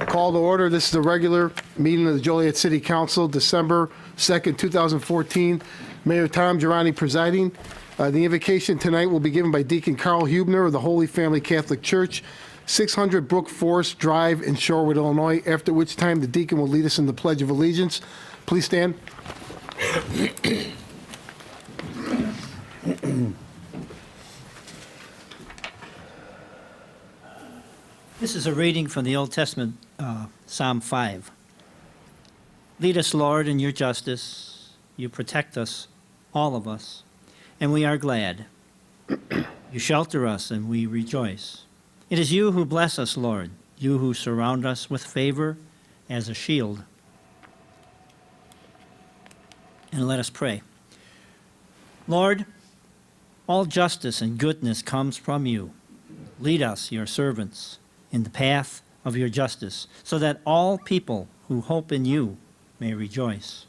Call to order. This is the regular meeting of the Joliet City Council, December 2nd, 2014. Mayor Tom Girani presiding. The invocation tonight will be given by Deacon Carl Hubner of the Holy Family Catholic Church, 600 Brook Forest Drive in Shorewood, Illinois, after which time the deacon will lead us in the Pledge of Allegiance. Please stand. This is a reading from the Old Testament, Psalm 5. Lead us, Lord, in your justice. You protect us, all of us, and we are glad. You shelter us, and we rejoice. It is you who bless us, Lord, you who surround us with favor as a shield. And let us pray. Lord, all justice and goodness comes from you. Lead us, your servants, in the path of your justice, so that all people who hope in you may rejoice.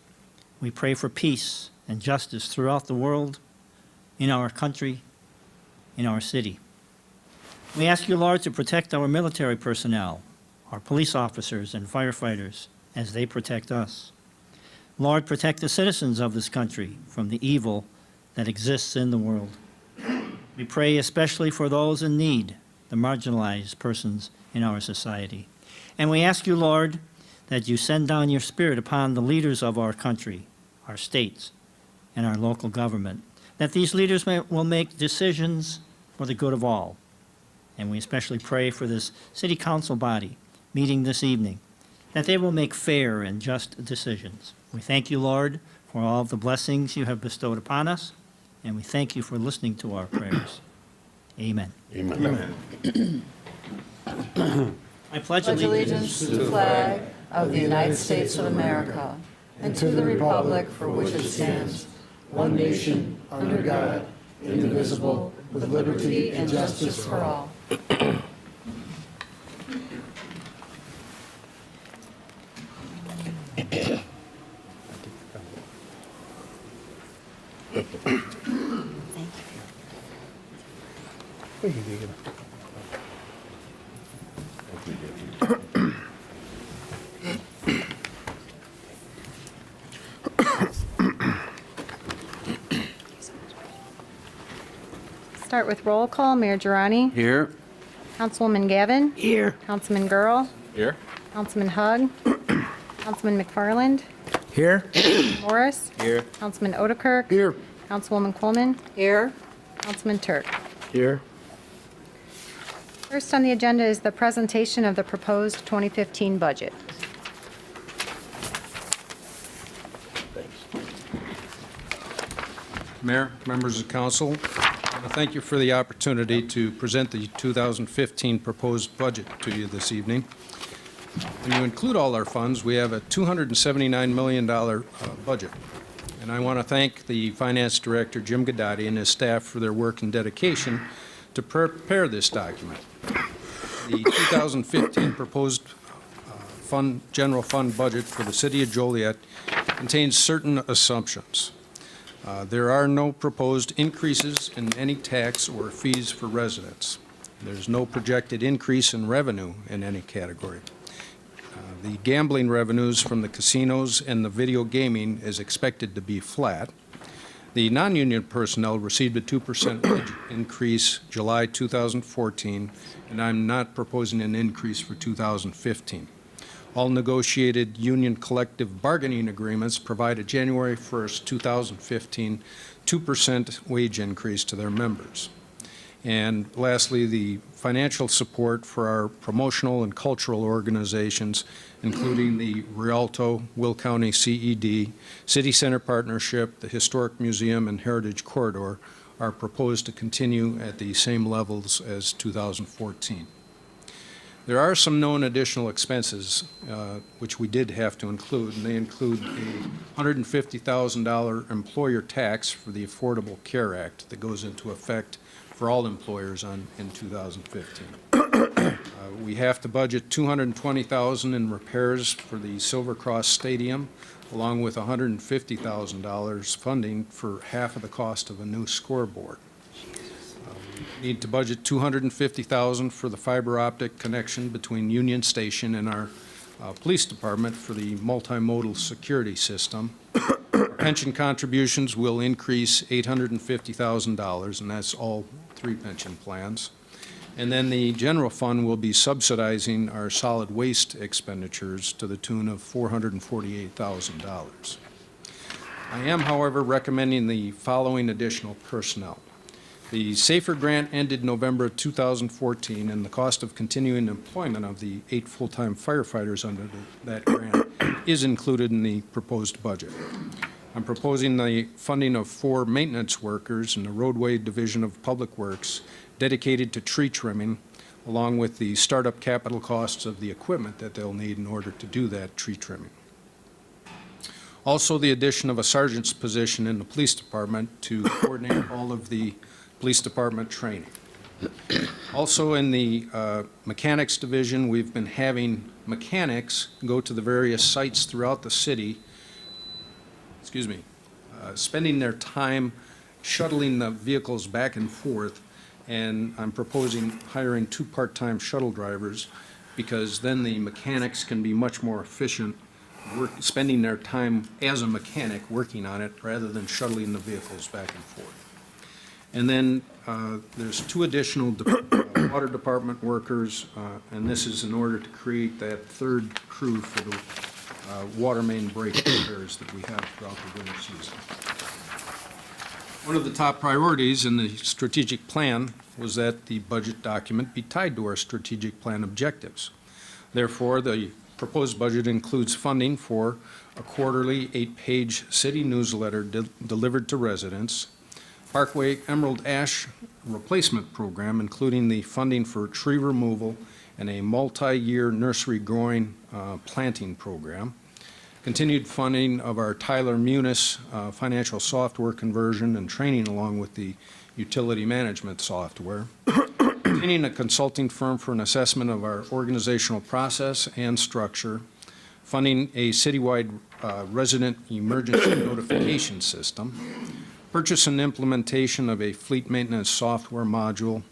We pray for peace and justice throughout the world, in our country, in our city. We ask you, Lord, to protect our military personnel, our police officers and firefighters, as they protect us. Lord, protect the citizens of this country from the evil that exists in the world. We pray especially for those in need, the marginalized persons in our society. And we ask you, Lord, that you send down your Spirit upon the leaders of our country, our states, and our local government, that these leaders will make decisions for the good of all. And we especially pray for this city council body meeting this evening, that they will make fair and just decisions. We thank you, Lord, for all of the blessings you have bestowed upon us, and we thank you for listening to our prayers. Amen. Amen. I pledge allegiance to the flag of the United States of America and to the republic for which it stands, one nation, under God, indivisible, with liberty and justice for all. Start with roll call. Mayor Girani. Here. Councilwoman Gavin. Here. Councilman Girl. Here. Councilman Hug. Councilman McFarland. Here. Morris. Here. Councilman Odekirk. Here. Councilwoman Coleman. Here. Councilman Turk. Here. First on the agenda is the presentation of the proposed 2015 budget. Mayor, members of council, I thank you for the opportunity to present the 2015 proposed budget to you this evening. When you include all our funds, we have a $279 million budget. And I want to thank the Finance Director, Jim Gadotti, and his staff for their work and dedication to prepare this document. The 2015 proposed general fund budget for the City of Joliet contains certain assumptions. There are no proposed increases in any tax or fees for residents. There's no projected increase in revenue in any category. The gambling revenues from the casinos and the video gaming is expected to be flat. The non-union personnel received a 2% wage increase July 2014, and I'm not proposing an increase for 2015. All negotiated union collective bargaining agreements provide a January 1st, 2015, 2% wage increase to their members. And lastly, the financial support for our promotional and cultural organizations, including the Rialto, Will County CED, City Center Partnership, the Historic Museum, and Heritage Corridor, are proposed to continue at the same levels as 2014. There are some known additional expenses which we did have to include, and they include a $150,000 employer tax for the Affordable Care Act that goes into effect for all employers in 2015. We have to budget $220,000 in repairs for the Silver Cross Stadium, along with $150,000 funding for half of the cost of a new scoreboard. We need to budget $250,000 for the fiber optic connection between Union Station and our police department for the multimodal security system. Pension contributions will increase $850,000, and that's all 3 pension plans. And then the general fund will be subsidizing our solid waste expenditures to the tune of $448,000. I am, however, recommending the following additional personnel. The SAFER grant ended November 2014, and the cost of continuing employment of the 8 full-time firefighters under that grant is included in the proposed budget. I'm proposing the funding of 4 maintenance workers in the roadway division of Public Works dedicated to tree trimming, along with the startup capital costs of the equipment that they'll need in order to do that tree trimming. Also, the addition of a sergeant's position in the police department to coordinate all of the police department training. Also, in the mechanics division, we've been having mechanics go to the various sites throughout the city, spending their time shuttling the vehicles back and forth, and I'm proposing hiring 2 part-time shuttle drivers, because then the mechanics can be much more efficient spending their time as a mechanic working on it rather than shuttling the vehicles back and forth. And then there's 2 additional water department workers, and this is in order to create that 3rd crew for the water main break repairs that we have throughout the winter season. One of the top priorities in the strategic plan was that the budget document be tied to our strategic plan objectives. Therefore, the proposed budget includes funding for a quarterly 8-page city newsletter delivered to residents, Parkway Emerald Ash Replacement Program, including the funding for tree removal and a multi-year nursery growing planting program, continued funding of our Tyler Munis financial software conversion and training along with the utility management software, continuing a consulting firm for an assessment of our organizational process and structure, funding a citywide resident emergency notification system, purchase and implementation of a fleet maintenance software module,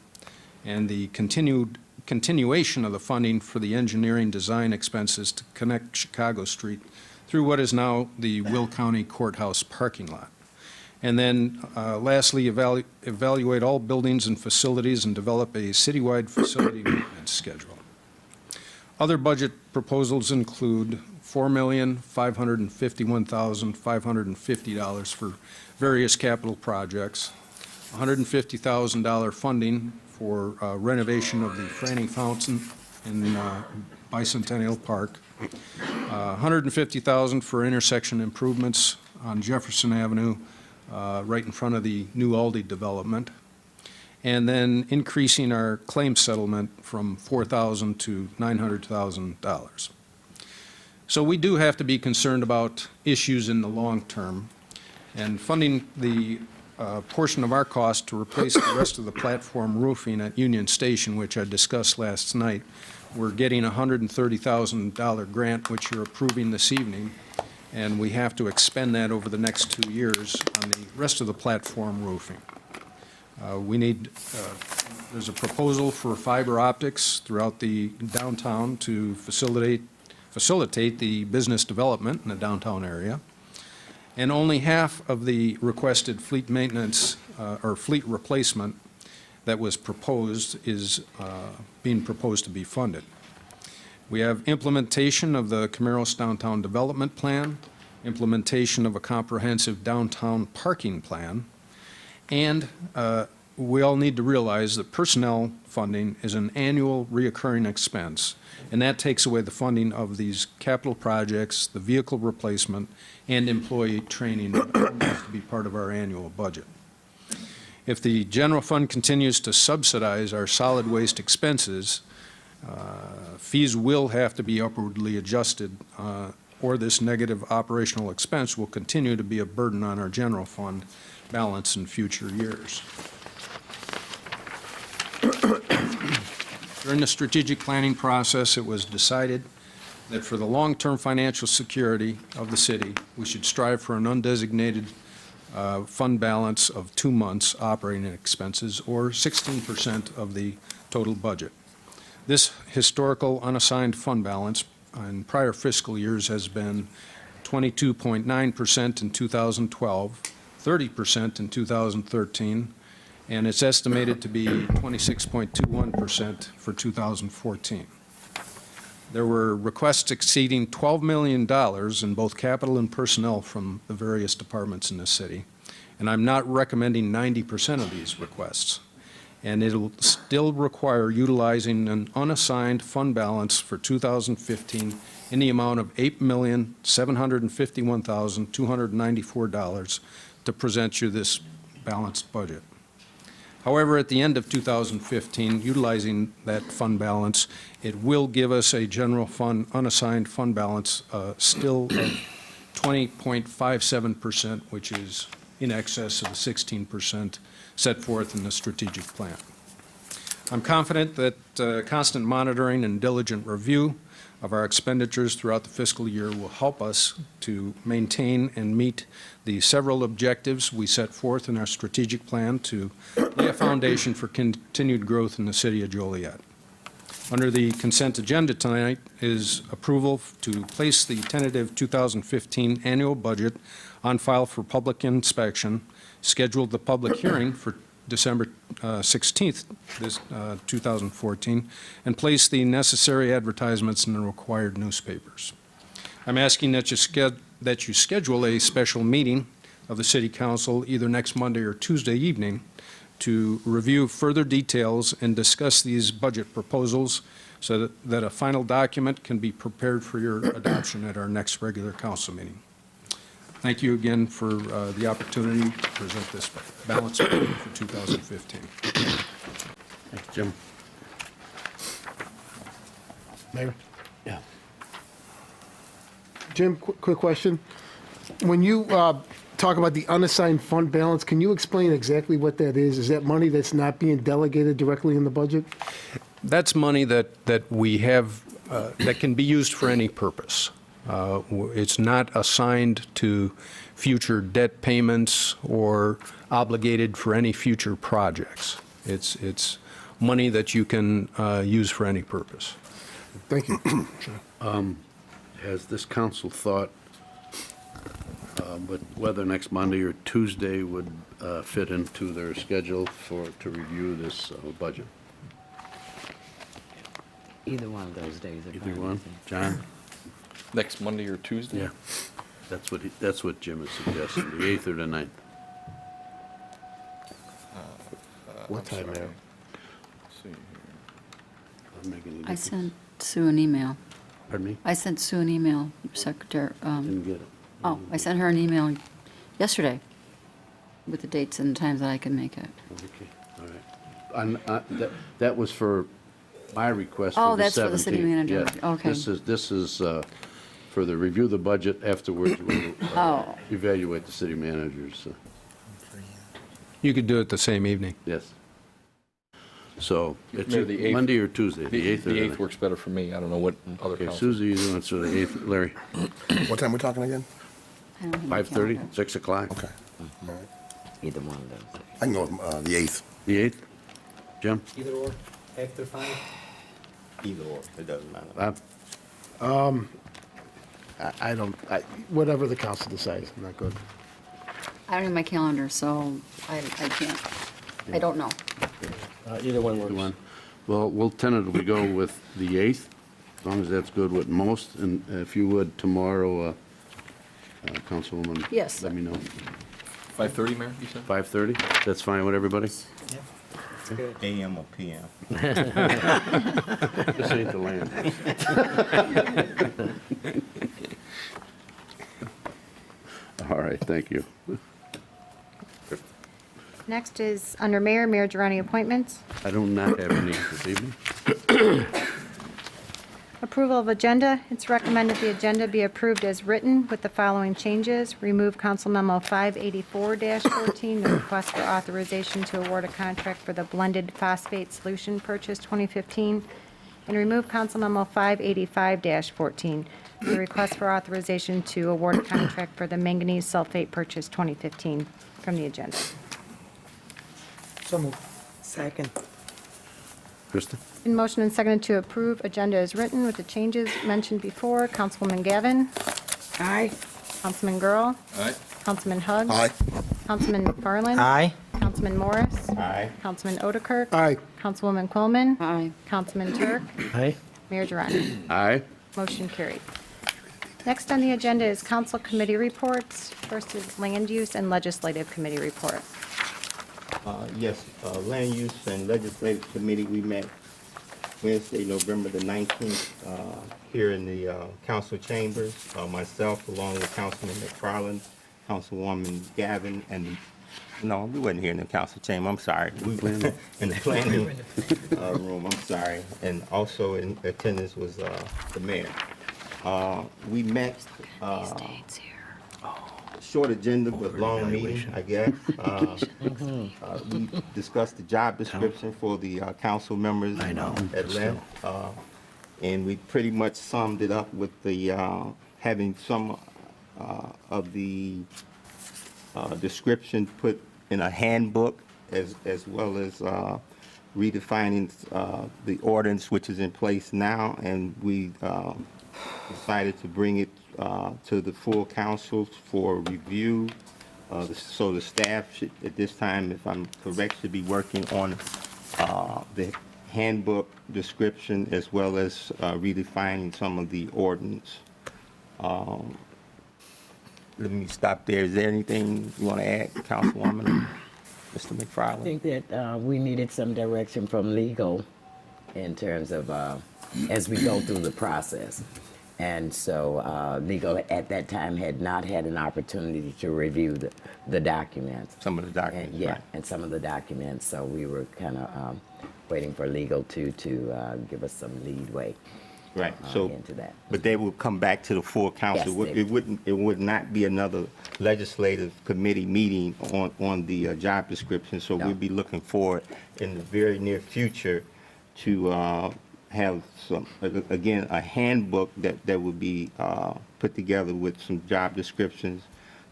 and the continuation of the funding for the engineering design expenses to connect Chicago Street through what is now the Will County Courthouse parking lot. And then lastly, evaluate all buildings and facilities and develop a citywide facility maintenance schedule. Other budget proposals include $4,551,550 for various capital projects, $150,000 funding for renovation of the Franny Fountain in Bicentennial Park, $150,000 for intersection improvements on Jefferson Avenue, right in front of the new Aldi development, and then increasing our claim settlement from $4,000 to $900,000. So we do have to be concerned about issues in the long term, and funding the portion of our cost to replace the rest of the platform roofing at Union Station, which I discussed last night. We're getting a $130,000 grant, which you're approving this evening, and we have to expend that over the next 2 years on the rest of the platform roofing. There's a proposal for fiber optics throughout the downtown to facilitate the business development in the downtown area. And only half of the requested fleet maintenance or fleet replacement that was proposed is being proposed to be funded. We have implementation of the Camaros Downtown Development Plan, implementation of a comprehensive downtown parking plan, and we all need to realize that personnel funding is an annual reoccurring expense, and that takes away the funding of these capital projects, the vehicle replacement, and employee training that all has to be part of our annual budget. If the general fund continues to subsidize our solid waste expenses, fees will have to be upwardly adjusted, or this negative operational expense will continue to be a burden on our general fund balance in future years. During the strategic planning process, it was decided that for the long-term financial security of the city, we should strive for an undesignated fund balance of 2 months operating expenses, or 16% of the total budget. This historical unassigned fund balance in prior fiscal years has been 22.9% in 2012, 30% in 2013, and it's estimated to be 26.21% for 2014. There were requests exceeding $12 million in both capital and personnel from the various departments in the city, and I'm not recommending 90% of these requests. And it'll still require utilizing an unassigned fund balance for 2015 in the amount of $8,751,294 to present you this balanced budget. However, at the end of 2015, utilizing that fund balance, it will give us a general fund, unassigned fund balance still of 20.57%, which is in excess of the 16% set forth in the strategic plan. I'm confident that constant monitoring and diligent review of our expenditures throughout the fiscal year will help us to maintain and meet the several objectives we set forth in our strategic plan to lay a foundation for continued growth in the city of Joliet. Under the consent agenda tonight is approval to place the tentative 2015 annual budget on file for public inspection, scheduled the public hearing for December 16th, 2014, and place the necessary advertisements in the required newspapers. I'm asking that you schedule a special meeting of the City Council either next Monday or Tuesday evening to review further details and discuss these budget proposals so that a final document can be prepared for your adoption at our next regular council meeting. Thank you again for the opportunity to present this balanced budget for 2015. Thanks, Jim. Mayor? Yeah. Jim, quick question. When you talk about the unassigned fund balance, can you explain exactly what that is? Is that money that's not being delegated directly in the budget? That's money that we have that can be used for any purpose. It's not assigned to future debt payments or obligated for any future projects. It's money that you can use for any purpose. Thank you. Has this council thought but whether next Monday or Tuesday would fit into their schedule to review this budget? Either one of those days. are Either fine one? with me. John? Next Monday or Tuesday? Yeah. That's what Jim is suggesting, the 8th or the 9th. What time, Mayor? Let's see here. Doesn't make any I difference. sent Sue an email. Pardon me? I sent Sue an email, Secretary. Didn't get it. Oh, I sent her an email yesterday with the dates and times that I could make it. Okay, all right. That was for my request Oh, for the 17th. that's for the city manager. Yeah. Okay. This is for the review the budget. Afterwards, we'll Oh. evaluate the city managers. You could do it the same evening. Yes. So it's Mayor, the 8th Monday or Tuesday, the 8th or The the 8th works better for me. I don't know what other Okay, council. Susie, you doing it, so the 8th, Larry, What time we talking again? I don't have my 5:30, calendar. 6 o'clock? Okay. All right. Either one of those days. I can go with the 8th. The 8th? Jim? Either or, after 5? Either or, it doesn't matter. Bob? I don't, whatever the council decides, I'm not good. I don't have my calendar, so I can't. I don't know. Either one You want- Well, we'll tentatively go with the 8th, as long as that's good with most. And if you would, tomorrow, Councilwoman. Yes. Let me know. 5:30, Mayor, you said? 5:30? That's fine with everybody? AM or PM? This ain't the land. All right, thank you. Next is under Mayor, Mayor Girani appointments. I do not have any this evening. Approval of agenda. It's recommended the agenda be approved as written with the following changes. Remove Council Memo 584-14, the request for authorization to award a contract for the blended phosphate solution purchase 2015, and remove Council Memo 585-14, the request for authorization to award a contract for the manganese sulfate purchase 2015 from the agenda. Second. Krista? In motion and seconded to approve agenda as written with the changes mentioned before. Councilwoman Gavin. Aye. Councilman Girl. Aye. Councilman Huggs. Aye. Councilman McFarland. Aye. Councilman Morris. Aye. Councilman Otterkirk. Aye. Councilwoman Quillman. Aye. Councilman Turk. Aye. Mayor Durante. Aye. Motion carried. Next on the agenda is council committee reports. First is land use and legislative committee report. Yes, Land Use and Legislative Committee, we met Wednesday, November the 19th, here in the council chambers. Myself, along with Councilman McFarland, Councilwoman Gavin, and, no, we wasn't here in the council chamber, I'm sorry. We in the planning room, I'm sorry. And also in attendance was the mayor. We met, short agenda, but long meeting, I guess. We discussed the job description for the council members at length. And we pretty much summed it up with the, having some of the description put in a handbook as well as redefining the ordinance which is in place now. And we decided to bring it to the full council for review. So the staff should, at this time, if I'm correct, should be working on the handbook description as well as redefining some of the ordinance. Let me stop there. Is there anything you want to add, Councilwoman or Mr. I McFarland? think that we needed some direction from legal in terms of as we go through the process. And so legal at that time had not had an opportunity to review the documents. Some of the documents, And, yeah, right. and some of the documents. So we were kind of waiting for legal to give us some leadway Right, so, into that. but they will come back to the full council. Yes, they- It would not be another legislative committee meeting on the job description. So No. we'll be looking forward in the very near future to have some, again, a handbook that would be put together with some job descriptions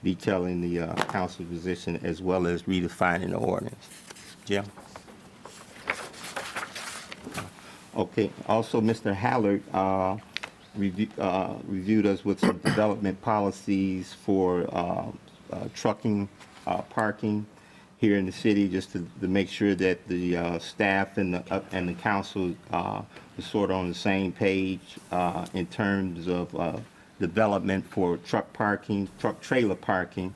detailing the council position as well as redefining the ordinance. Jim? Okay, also, Mr. Hallard reviewed us with some development policies for trucking, parking here in the city, just to make sure that the staff and the council is sort of on the same page in terms of development for truck parking, truck trailer parking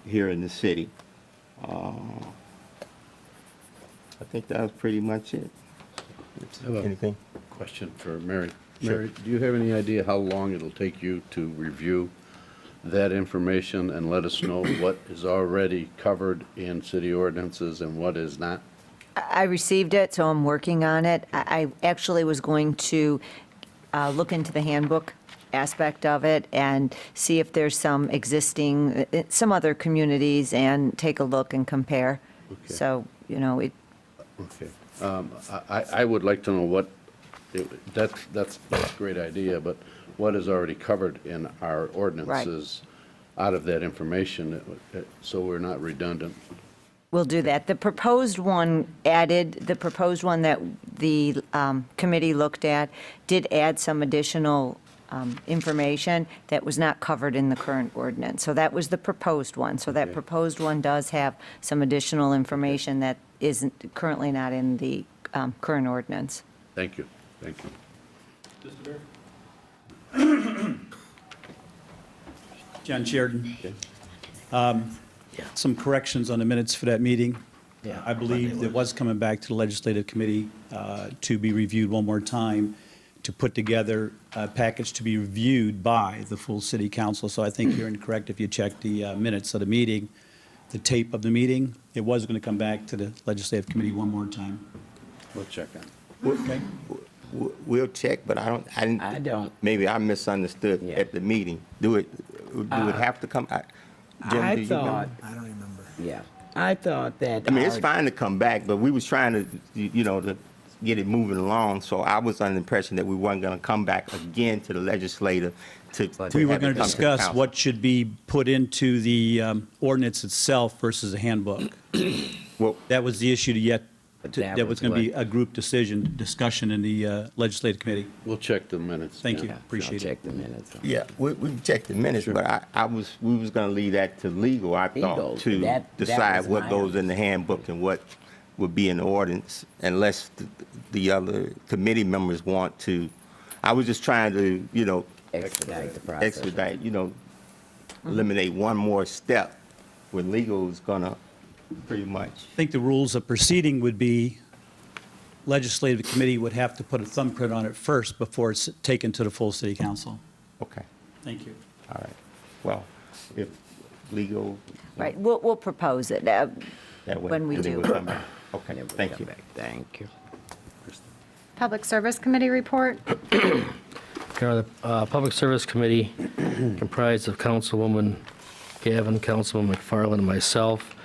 here in the city. I think that was pretty much it. Anything? Question for Mary. Sure. Mary, do you have any idea how long it'll take you to review that information and let us know what is already covered in city ordinances and what is not? I received it, so I'm working on it. I actually was going to look into the handbook aspect of it and see if there's some existing, some other communities and take a look and compare. Okay. So, it, Okay. I would like to know what, that's a great idea, but what is already covered in our ordinances out of that information, so we're not redundant. we'll do that. The proposed one that the committee looked at did add some additional information that was not covered in the current ordinance. So that was the proposed one. So that Okay. proposed one does have some additional information that isn't currently not in the current ordinance. Thank you, thank you. John Sheridan. Some corrections on the minutes for that meeting. I believe it was coming back to the legislative committee to be reviewed one more time, to put together a package to be reviewed by the full city council. So I think you're incorrect if you check the minutes of the meeting, the tape of the meeting. It was going to come back to the legislative committee one more time. We'll check on it. Okay? We'll check, but I didn't. Maybe I misunderstood Yeah. at the meeting. Do it have to come? Jim, I do you thought, remember? yeah, I thought that. I mean, it's our- fine to come back, but we was trying to, to get it moving along. So I was under the impression that we weren't going to come back again to the legislature to We were have it going to come the discuss council. what should be put into the ordinance itself versus a handbook. Well, That was the issue to yet But That was going to be a group discussion in the legislative committee. We'll check the minutes. Thank you. yeah. Appreciate it. Check the minutes. Yeah, we checked the minutes, but we was gonna leave that to legal, I Legal, thought, to that decide was what my goes in the handbook and what would be in the ordinance, unless the other committee members want to. I was just trying to, Expedite the process. expedite, eliminate one more step when legal is gonna pretty much. I think the rules of proceeding would be legislative committee would have to put a thumbprint on it first before it's taken to the full city council. Okay, Thank you. all right. Well, if legal. Right, we'll propose it. That way, when we and then do. we'll come back. Okay, thank you. Thank you. Public Service Committee report. The Public Service Committee, comprised of Councilwoman Gavin, Councilwoman McFarland, and myself,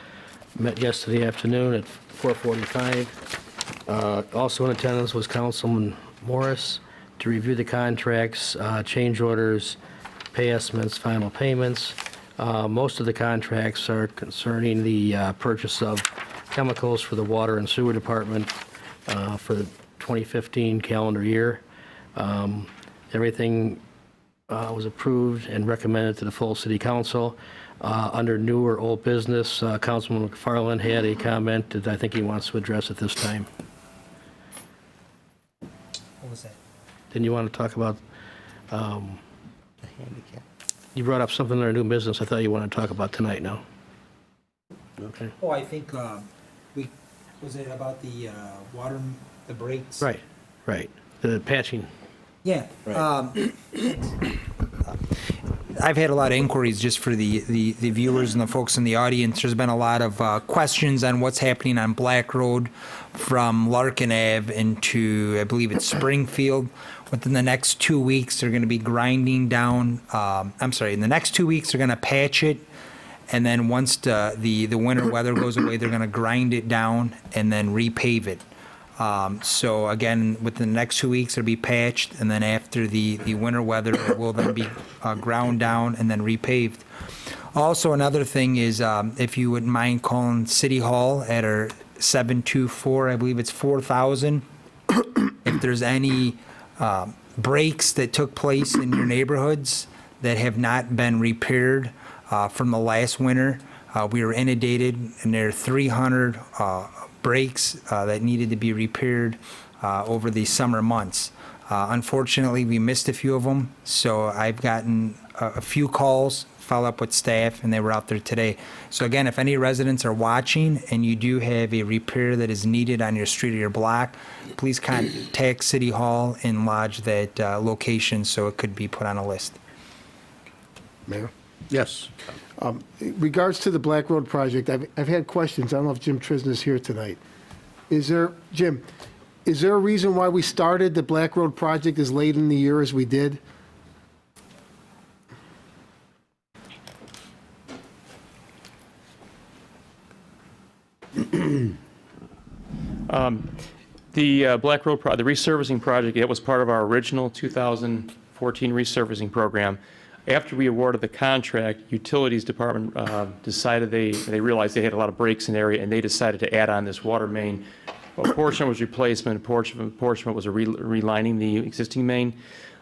met yesterday afternoon at 4:45. Also in attendance was Councilman Morris to review the contracts, change orders, pay estimates, final payments. Most of the contracts are concerning the purchase of chemicals for the Water and Sewer Department for the 2015 calendar year. Everything was approved and recommended to the full city council. Under new or old business, Councilman McFarland had a comment that I think he wants to address at this time. What was that? Didn't you want to talk about, The handicap. you brought up something under new business I thought you wanted to talk about tonight now. Okay. Oh, I think, was it about the water, the breaks? Right, the patching. Yeah. I've had a lot of inquiries just for the viewers and the folks in the audience. There's been a lot of questions on what's happening on Black Road from Larkin Ave into, I believe it's Springfield. Within the next 2 weeks, they're going to be grinding down, in the next 2 weeks, they're going to patch it. And then once the winter weather goes away, they're going to grind it down and then repave it. So again, within the next 2 weeks, it'll be patched, and then after the winter weather, it will then be ground down and then repaved. Also, another thing is, if you wouldn't mind calling City Hall at our 724, I believe it's 4000. If there's any breaks that took place in your neighborhoods that have not been repaired from the last winter, we were inundated, and there are 300 breaks that needed to be repaired over the summer months. Unfortunately, we missed a few of them, so I've gotten a few calls, follow up with staff, and they were out there today. So again, if any residents are watching and you do have a repair that is needed on your street or your block, please contact City Hall and lodge that location so it could be put on a list. Mayor? Yes. In regards to the Black Road project, I've had questions. I don't know if Jim Trisna's here tonight. Jim, is there a reason why we started the Black Road project as late in the year as we did? The Black Road, the resurfacing project, it was part of our original 2014 resurfacing program. After we awarded the contract, Utilities Department decided they realized they had a lot of breaks in the area, and they decided to add on this water main. A portion was replacement, a portion of it was relining the existing main,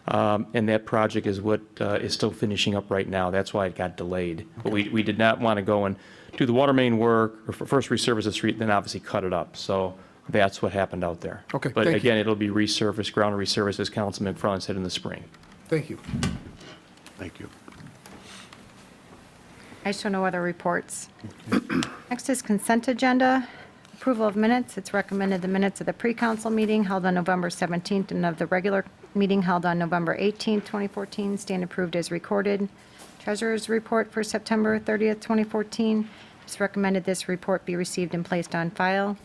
and that project is what is still finishing up right now. That's why it got delayed. But we did not want to go and do the water main work, or first resurface the street, then obviously cut it up. So that's what happened out there. Okay, But thank you. again, it'll be resurfaced, ground resurfaced, as Councilman McFarland said, in the spring. Thank you. Thank you. I show no other reports. Next is consent agenda. Approval of minutes. It's recommended the minutes of the pre-council meeting held on November 17th and of the regular meeting held on November 18th, 2014 stand approved as recorded. Treasurer's report for September 30th, 2014. It's recommended this report be received and placed on file.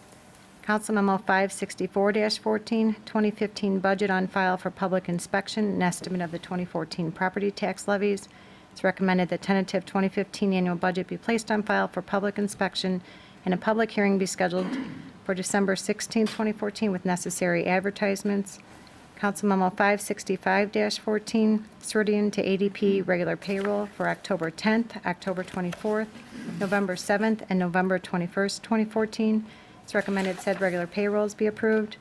Council Memo 564-14, 2015 budget on file for public inspection and estimate of the 2014 property tax levies. It's recommended the tentative 2015 annual budget be placed on file for public inspection and a public hearing be scheduled for December 16, 2014 with necessary advertisements. Council Memo 565-14, Ceridian to ADP regular payroll for October 10th, October 24th, November 7th, and November 21st, 2014. It's recommended said regular payrolls be approved.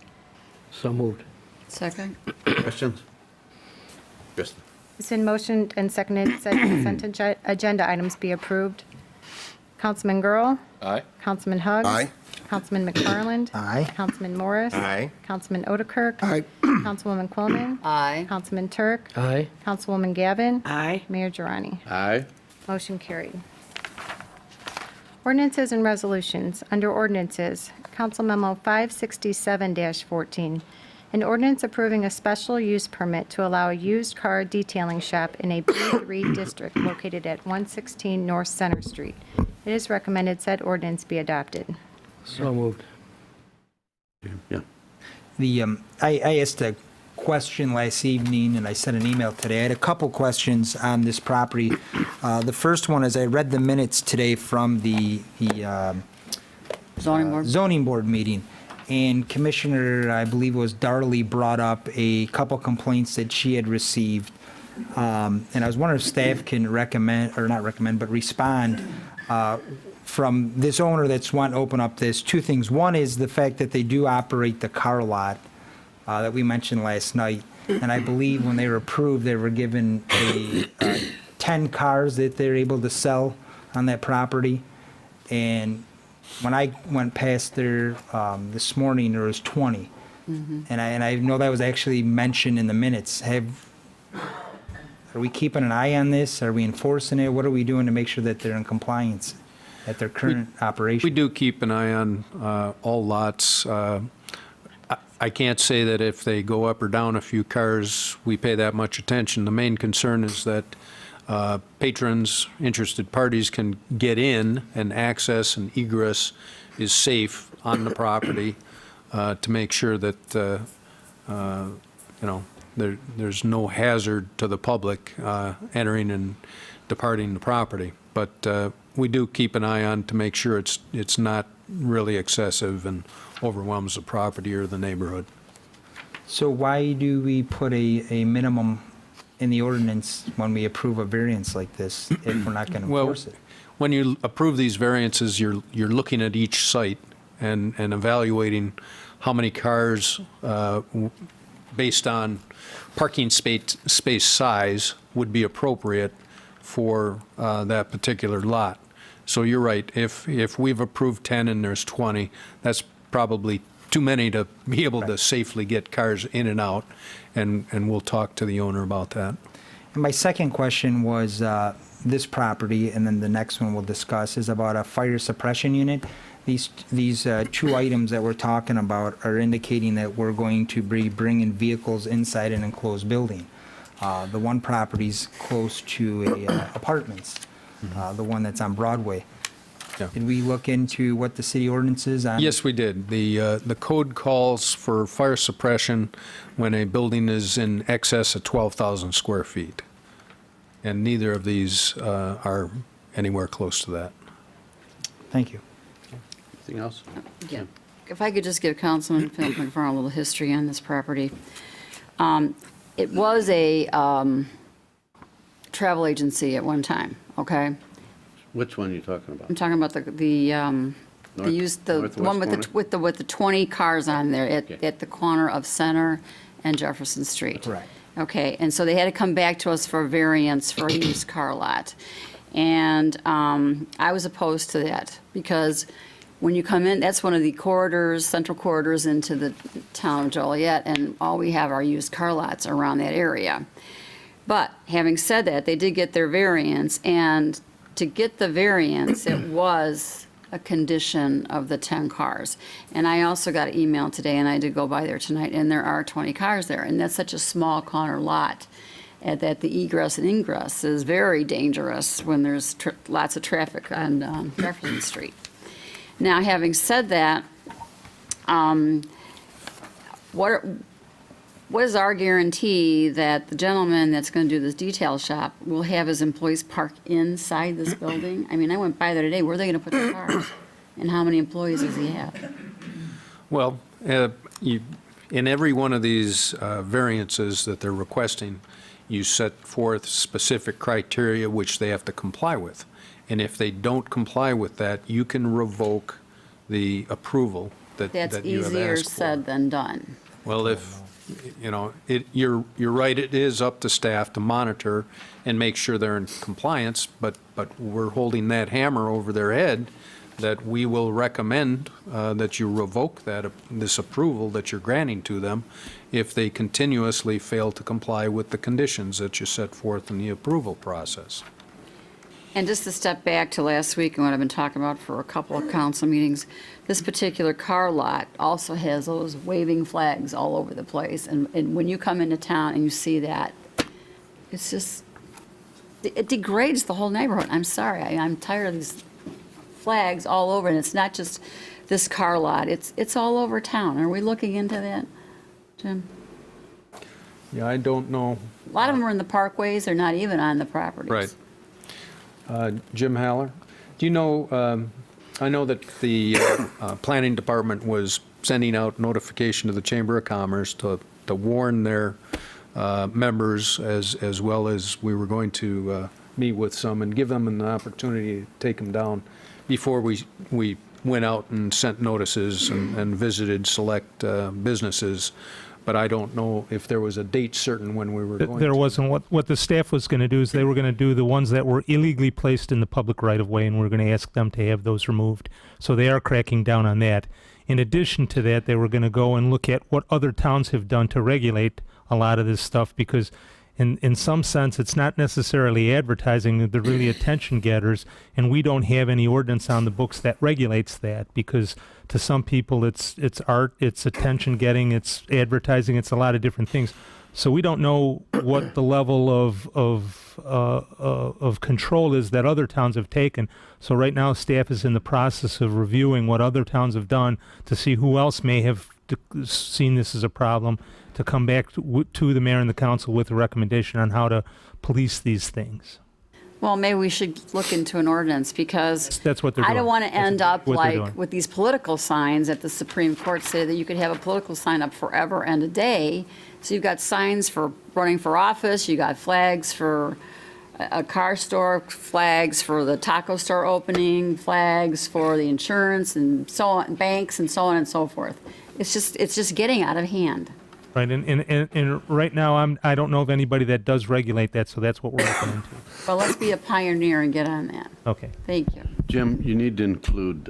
So moved. Second. Questions? Kristen? It's been motioned and seconded said consent agenda items be approved. Councilman Girl? Aye. Councilman Huggs? Aye. Councilman McFarland? Aye. Councilman Morris? Aye. Councilman Otterkirk? Aye. Councilwoman Quillman? Aye. Councilman Turk? Aye. Councilwoman Gavin? Aye. Mayor Girani. Aye. Motion carried. Ordinances and resolutions. Under ordinances, Council Memo 567-14, an ordinance approving a special use permit to allow a used car detailing shop in a B3 district located at 116 North Center Street. It is recommended said ordinance be adopted. So moved. Yeah. I asked a question last evening, and I sent an email today. I had a couple questions on this property. The first one is I read the minutes today from the Zoning board. zoning board meeting, and Commissioner, I believe it was Darley, brought up a couple complaints that she had received. And I was wondering if staff can recommend, or not recommend, but respond from this owner that's wanting to open up this. Two things. One is the fact that they do operate the car lot that we mentioned last night. And I believe when they were approved, they were given 10 cars that they're able to sell on that property. And when I went past there this morning, there was 20. And I know that was actually mentioned in the minutes. Are we keeping an eye on this? Are we enforcing it? What are we doing to make sure that they're in compliance at their current operation? We do keep an eye on all lots. I can't say that if they go up or down a few cars, we pay that much attention. The main concern is that patrons, interested parties can get in, and access and egress is safe on the property to make sure that there's no hazard to the public entering and departing the property. But we do keep an eye on to make sure it's not really excessive and overwhelms the property or the neighborhood. So why do we put a minimum in the ordinance when we approve a variance like this if we're not going to enforce it? When you approve these variances, you're looking at each site and evaluating how many cars, based on parking space size, would be appropriate for that particular lot. So you're right. If we've approved 10 and there's 20, that's probably too many to be able to safely get cars in and out, and we'll talk to the owner about that. And my second question was this property, and then the next one we'll discuss, is about a fire suppression unit. These two items that we're talking about are indicating that we're going to be bringing vehicles inside an enclosed building. The one property's close to apartments, the one that's on Broadway. Yeah. Did we look into what the city ordinance is on? Yes, we did. The code calls for fire suppression when a building is in excess of 12,000 square feet. And neither of these are anywhere close to that. Thank you. Anything else? Yeah. If I could just give Councilman Phil McFarland a little history on this property. It was a travel agency at one time, okay? Which one are you talking about? I'm talking about the one with the 20 cars on there at the corner of Center and Jefferson Street. Correct. Okay, and so they had to come back to us for a variance for a used car lot. And I was opposed to that because when you come in, that's one of the corridors, central corridors into the town of Joliet, and all we have are used car lots around that area. But having said that, they did get their variance, and to get the variance, it was a condition of the 10 cars. And I also got an email today, and I did go by there tonight, and there are 20 cars there, and that's such a small corner lot that the egress and ingress is very dangerous when there's lots of traffic on Jefferson Street. Now, having said that, what is our guarantee that the gentleman that's going to do this detail shop will have his employees park inside this building? I mean, I went by there today. Where are they going to put the cars? And how many employees does he have? Well, in every one of these variances that they're requesting, you set forth specific criteria which they have to comply with. And if they don't comply with that, you can revoke the approval that That's that you have easier asked for. said than done. Well, you're right, it is up to staff to monitor and make sure they're in compliance, but we're holding that hammer over their head that we will recommend that you revoke this approval that you're granting to them if they continuously fail to comply with the conditions that you set forth in the approval process. And just to step back to last week and what I've been talking about for a couple of council meetings, this particular car lot also has those waving flags all over the place. And when you come into town and you see that, it's just, it degrades the whole neighborhood. I'm sorry, I'm tired of these flags all over, and it's not just this car lot, it's all over town. Are we looking into that, Jim? Yeah, I don't know. A lot of them are in the parkways, they're not even on the properties. Right. Jim Haller, do you know, I know that the Planning Department was sending out notification to the Chamber of Commerce to warn their members, as well as we were going to meet with some and give them an opportunity to take them down before we went out and sent notices and visited select businesses. But I don't know if there was a date certain when we were going There to. wasn't. What the staff was going to do is they were going to do the ones that were illegally placed in the public right-of-way, and we're going to ask them to have those removed. So they are cracking down on that. In addition to that, they were going to go and look at what other towns have done to regulate a lot of this stuff, because in some sense, it's not necessarily advertising. They're really attention getters, and we don't have any ordinance on the books that regulates that, because to some people it's art, it's attention getting, it's advertising, it's a lot of different things. So we don't know what the level of control is that other towns have taken. So right now, staff is in the process of reviewing what other towns have done to see who else may have seen this as a problem, to come back to the mayor and the council with a recommendation on how to police these things. Well, maybe we should look into an ordinance, because That's what they're I doing. don't want to end up what they're like doing. with these political signs that the Supreme Court say that you could have a political sign up forever and a day. So you've got signs for running for office, you got flags for a car store, flags for the taco store opening, flags for the insurance and so on, banks and so on and so forth. It's just getting out of hand. Right, and right now, I don't know of anybody that does regulate that, so that's what we're looking into. Well, let's be a pioneer and get on that. Okay. Thank you. Jim, you need to include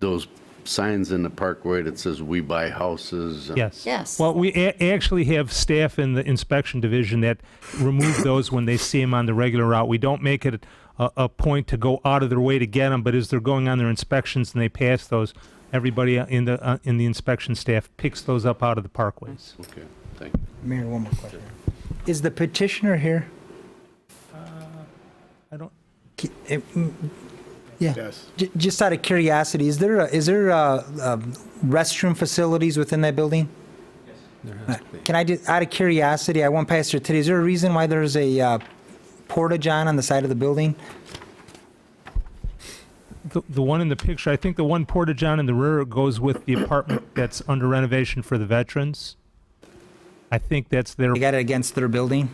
those signs in the parkway that says "We buy houses." Yes. Yes. Well, we actually have staff in the inspection division that remove those when they see them on the regular route. We don't make it a point to go out of their way to get them, but as they're going on their inspections and they pass those, everybody in the inspection staff picks those up out of the parkways. Okay, thank you. Mayor, one more question. Is the petitioner here? I don't. Yeah. Yes. Just out of curiosity, is there restroom facilities within that building? There has to be. Can I just, out of curiosity, I went past there today. Is there a reason why there's a porta-john on the side of the building? The one in the picture, I think the one porta-john in the rear goes with the apartment that's under renovation for the veterans. I think that's their. They got it against their building?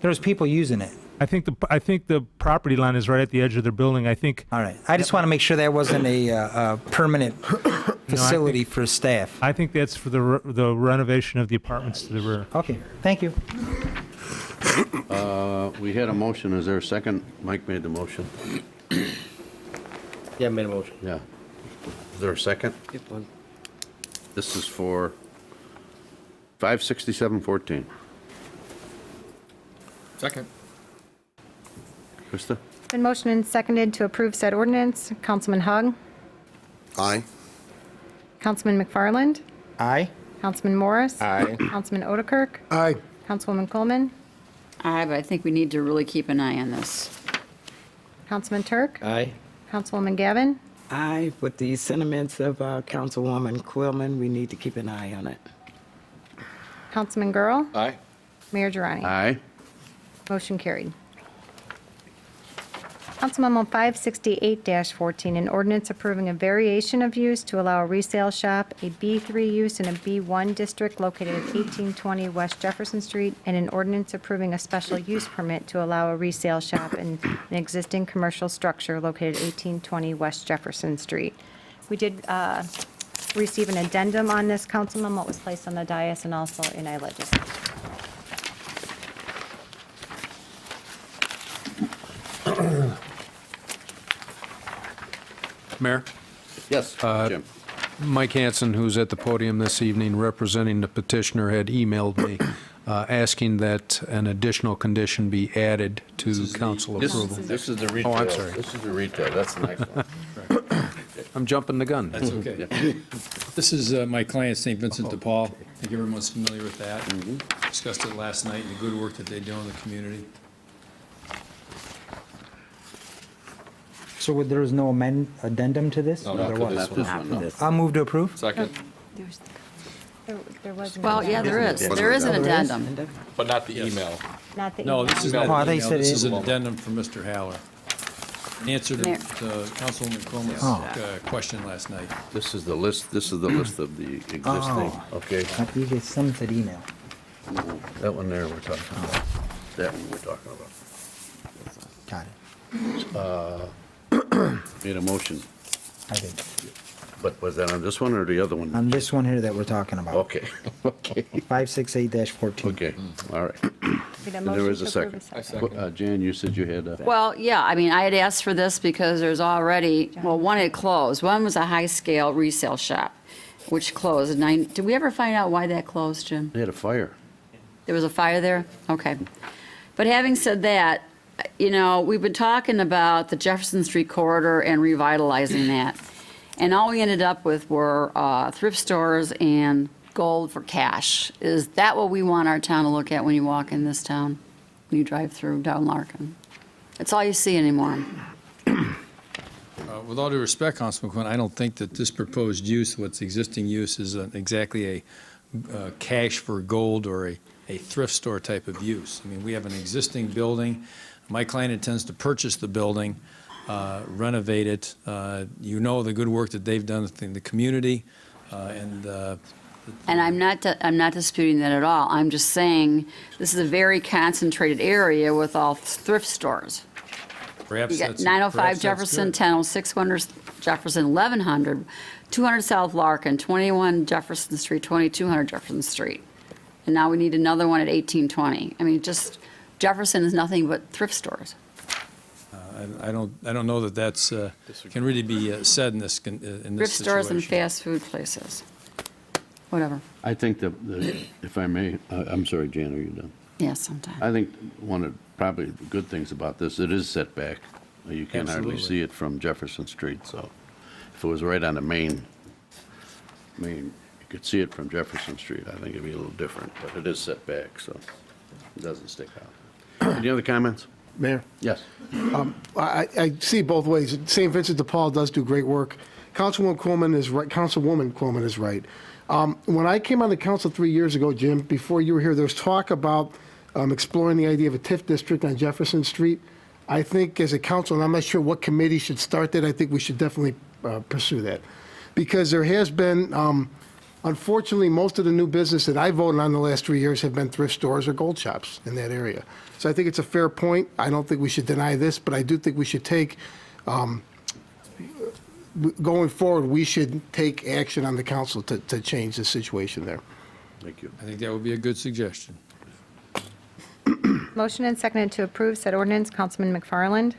There's people using it. I think the property line is right at the edge of their building. I think. All right. I just want to make sure that wasn't a permanent facility for staff. I think that's for the renovation of the apartments to the rear. Okay, thank you. We had a motion. Is there a second? Mike made the motion. Yeah, made a motion. Yeah. Is there a second? This is for 56714. Second. Krista? Been motioned and seconded to approve said ordinance. Councilman Hug, Aye. Councilman McFarland, Aye? Councilman Morris. Aye. Councilman Odekirk, Aye. Councilwoman Coleman, Aye, but I think we need to really keep an eye on this. Councilman Turk, Aye. Councilwoman Gavin, Aye, with the sentiments of Councilwoman Quillman, we need to keep an eye on it. Councilman Girl, Aye. Mayor Girani. Aye. Motion carried. Council Memo 568-14, an ordinance approving a variation of use to allow a resale shop, a B3 use in a B1 district located at 1820 West Jefferson Street, and an ordinance approving a special use permit to allow a resale shop in an existing commercial structure located at 1820 West Jefferson Street. We did receive an addendum on this council memo. It was placed on the dais and also in iLegislature. Mayor? Yes, Jim. Mike Hanson, who's at the podium this evening representing the petitioner, had emailed me asking that an additional condition be added to council This approval. this is the retail. I'm sorry. This is the retail, that's the next one. I'm jumping the gun. That's okay. This is my client, St. Vincent de Paul. I think everyone's familiar with that. Discussed it last night and the good work that they do in the community. So there was no addendum to this? No, Or not there to was? this one. This one, no. I'll move to approve. Second, There was an Well, yeah, there is. addendum. There is an addendum. but not the email. Not the No, email. this is Oh, not they an email. said This it- is an addendum from Mr. Haller. In answer to Mayor. Councilwoman Cromer's question last night. This is the list of the existing, okay? You get some said email. That one there we're talking about. That one we're talking about. Got it. Made a motion, I did. but was that on this one or the other one? On this one here that we're talking about. Okay, okay, 568-14. okay, all right. Need a And there motion is a to approve second. Jan, you said you had, Well, yeah, I mean, I had asked for this because there's already, well, one had closed. One was a high-scale resale shop, which closed. Did we ever find out why that closed, Jim? they had a fire. There was a fire there? Okay. But having said that, you know, we've been talking about the Jefferson Street corridor and revitalizing that. And all we ended up with were thrift stores and gold for cash. Is that what we want our town to look at when you walk in this town, when you drive through down Larkin? That's all you see anymore. With all due respect, Councilman Quinn, I don't think that this proposed use, what's existing use, is exactly a cash for gold or a thrift store type of use. I mean, we have an existing building. My client intends to purchase the building, renovate it. You know the good work that they've done in the community, and And I'm not disputing that at all. I'm just saying, this is a very concentrated area with all thrift stores. perhaps You got that's... 905 perhaps that's Jefferson, good. 1006 Jefferson, 1100, 200 South Larkin, 21 Jefferson Street, 2200 Jefferson Street. And now we need another one at 1820. I mean, just, Jefferson is nothing but thrift stores. I don't know that that's, can really be said in this Thrift stores and situation. fast food places. Whatever. I think if I may, I'm sorry, Jan, are you done? Yeah, sometime. I think one of probably the good things about this, it is set back. You can hardly Absolutely. see it from Jefferson Street, so if it was right on the main, you could see it from Jefferson Street, I think it'd be a little different, but it is set back, so it doesn't stick out. Any other comments? Mayor? Yes. I see both ways. St. Vincent de Paul does do great work. Councilwoman Coleman is right. When I came on the council 3 years ago, Jim, before you were here, there was talk about exploring the idea of a TIF district on Jefferson Street. I think as a council, and I'm not sure what committee should start that, I think we should definitely pursue that. Because there has been, unfortunately, most of the new business that I voted on the last 3 years have been thrift stores or gold shops in that area. So I think it's a fair point. I don't think we should deny this, but I do think we should take, going forward, we should take action on the council to change the situation there. Thank you. I think that would be a good suggestion. Motion and seconded to approve said ordinance. Councilman McFarland?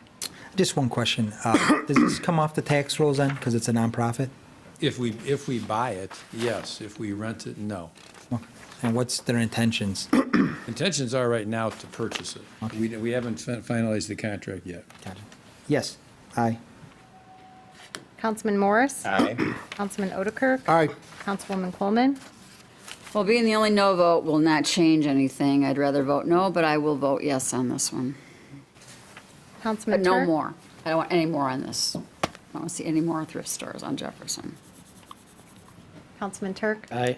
Just one question. Does this come off the tax rolls then, because it's a nonprofit? If we buy it, yes. If we rent it, no. And what's their intentions? Intentions are right now to purchase it. We haven't finalized the contract yet. Got it. Yes. Aye. Councilman Morris? Aye. Councilman Otterkirk? Aye. Councilwoman Coleman? Well, being the only no vote will not change anything. I'd rather vote no, but I will vote yes on this one. But Councilman no Turk? more. I don't want any more on this. I don't want to see any more thrift stores on Jefferson. Councilman Turk? Aye.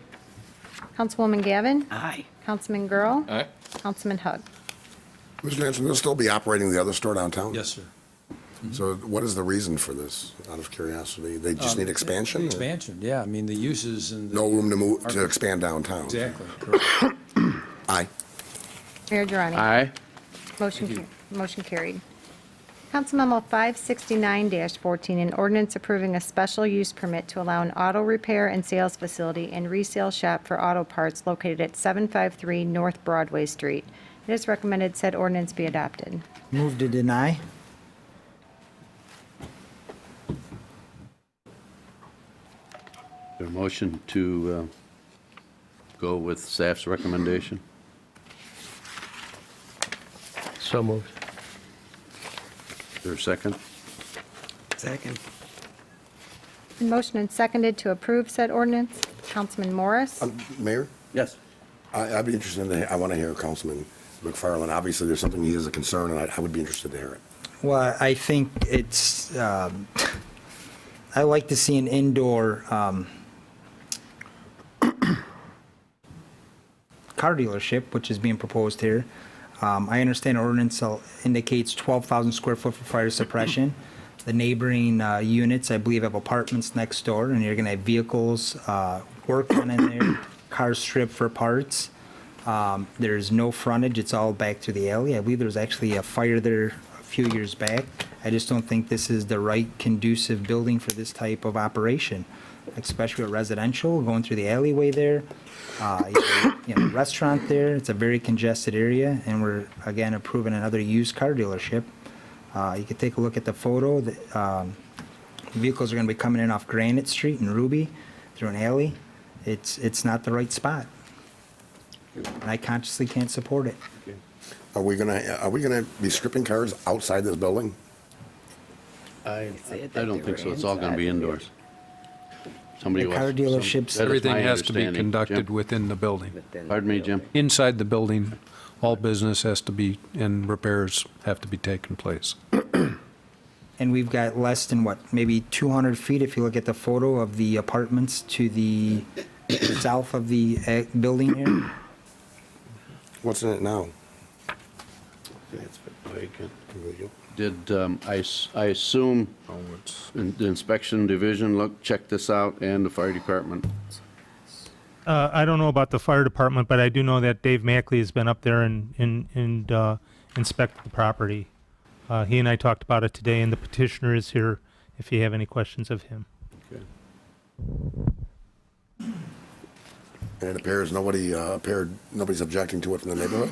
Councilwoman Gavin? Aye. Councilman Girl? All right. Councilman Hug? Mr. Hanson, they'll still be operating the other store downtown? Yes, sir. So what is the reason for this, out of curiosity? They just need expansion? or Expansion, yeah. I mean, the uses and... No room to move, to expand downtown? Exactly. Correct. Aye. Mayor Durrani? Aye. Motion carried. Council Memo 569-14, an ordinance approving a special use permit to allow an auto repair and sales facility and resale shop for auto parts located at 753 North Broadway Street. It is recommended said ordinance be adopted. Move to deny. There a motion to go with staff's recommendation? So moved. Is there a second? Second. Motion and seconded to approve said ordinance. Councilman Morris? Mayor, Yes. I'd be interested I want to hear Councilman McFarland. Obviously, there's something he has a concern, and I would be interested to hear it. Well, I think it's, I like to see an indoor car dealership, which is being proposed here. I understand ordinance indicates 12,000 square foot for fire suppression. The neighboring units, I believe, have apartments next door, and you're going to have vehicles work done in there, cars stripped for parts. There's no frontage, it's all back to the alley. I believe there was actually a fire there a few years back. I just don't think this is the right conducive building for this type of operation, especially with residential, going through the alleyway there. You know, restaurant there, it's a very congested area, and we're, again, approving another used car dealership. You can take a look at the photo. The vehicles are going to be coming in off Granite Street and Ruby through an alley. It's not the right spot. And I consciously can't support it. Are we gonna be stripping cars outside this building? I don't think so. It's all going to be indoors. Somebody The car was- dealerships- that is Everything my has to be understanding. conducted Jim? within the building. Pardon me, Jim? Inside the building, all business has to be, and repairs have to be taking place. And we've got less than, what, maybe 200 feet, if you look at the photo of the apartments to the south of the building here. What's in it now? It's vacant. Did, I assume the inspection division check this out, and the fire department? I don't know about the fire department, but I do know that Dave Mackley has been up there and inspected the property. He and I talked about it today, and the petitioner is here if you have any questions of him. Okay. And it appears nobody's objecting to it from the neighborhood?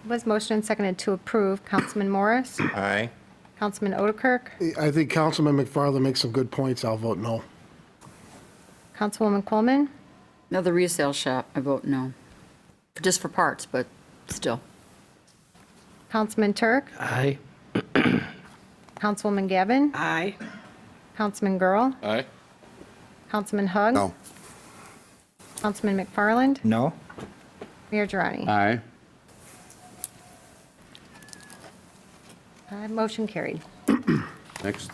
Was motion and seconded to approve. Councilman Morris? Aye. Councilman Otterkirk? I think Councilman McFarland makes some good points. I'll vote no. Councilwoman Coleman? Another resale shop, I vote no. Just for parts, but still. Councilman Turk? Aye. Councilwoman Gavin? Aye. Councilman Girl? Aye. Councilman Hug? No. Councilman McFarland? No? Mayor Girani? Aye. Motion carried. Next.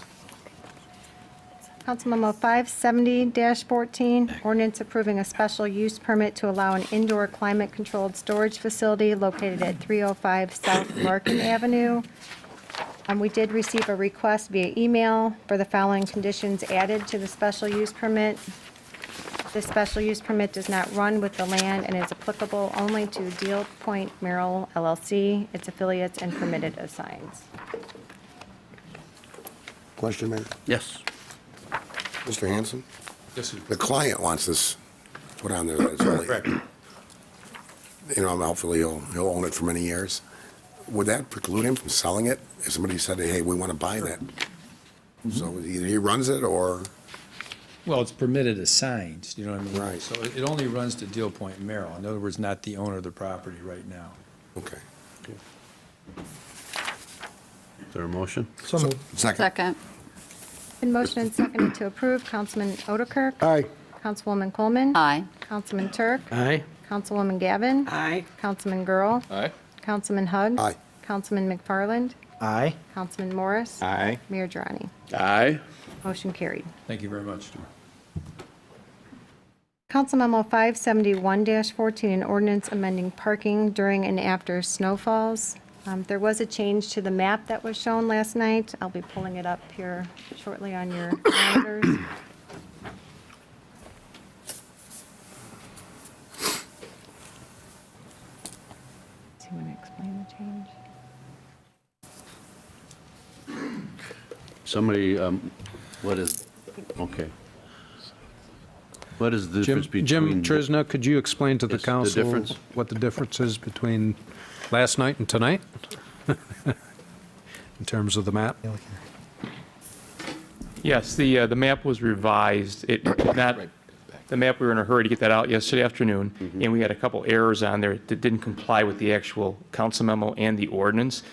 Council Memo 570-14, ordinance approving a special use permit to allow an indoor climate-controlled storage facility located at 305 South Larkin Avenue. We did receive a request via email for the following conditions added to the special use permit. The special use permit does not run with the land and is applicable only to Deal Point Merrill LLC, its affiliates, and permitted assigns. Question, Mayor? Yes. Mr. Hanson? Yes, sir. The client wants this put on there. That it's only, you know, hopefully he'll own it for many years. Would that preclude him from selling it? If somebody said, hey, we want to buy that. So either he runs it or, Well, it's permitted as signs, you know what I mean? Right. So it only runs to Deal Point Merrill. In other words, not the owner of the property right now. okay. Is there a motion? So moved. Second. Second. Been motion and seconded to approve. Councilman Otterkirk? Aye. Councilwoman Coleman? Aye. Councilman Turk? Aye. Councilwoman Gavin? Aye. Councilman Girl? Aye. Councilman Hug? Aye. Councilman McFarland? Aye. Councilman Morris? Aye. Mayor Girani? Aye. Motion carried. Thank you very much. Council Memo 571-14, an ordinance amending parking during and after snowfalls. There was a change to the map that was shown last night. I'll be pulling it up here shortly on your monitors. Do you want to explain the change? Somebody, what is, okay. What is the difference between? Jim Trisna, could you explain to the Yes, the council difference? what the difference is between last night and tonight? In terms of the map? Yes, the map was revised. It did not, the map, we were in a hurry to get that out yesterday afternoon, and we had a couple errors on there that didn't comply with the actual council memo and the ordinance.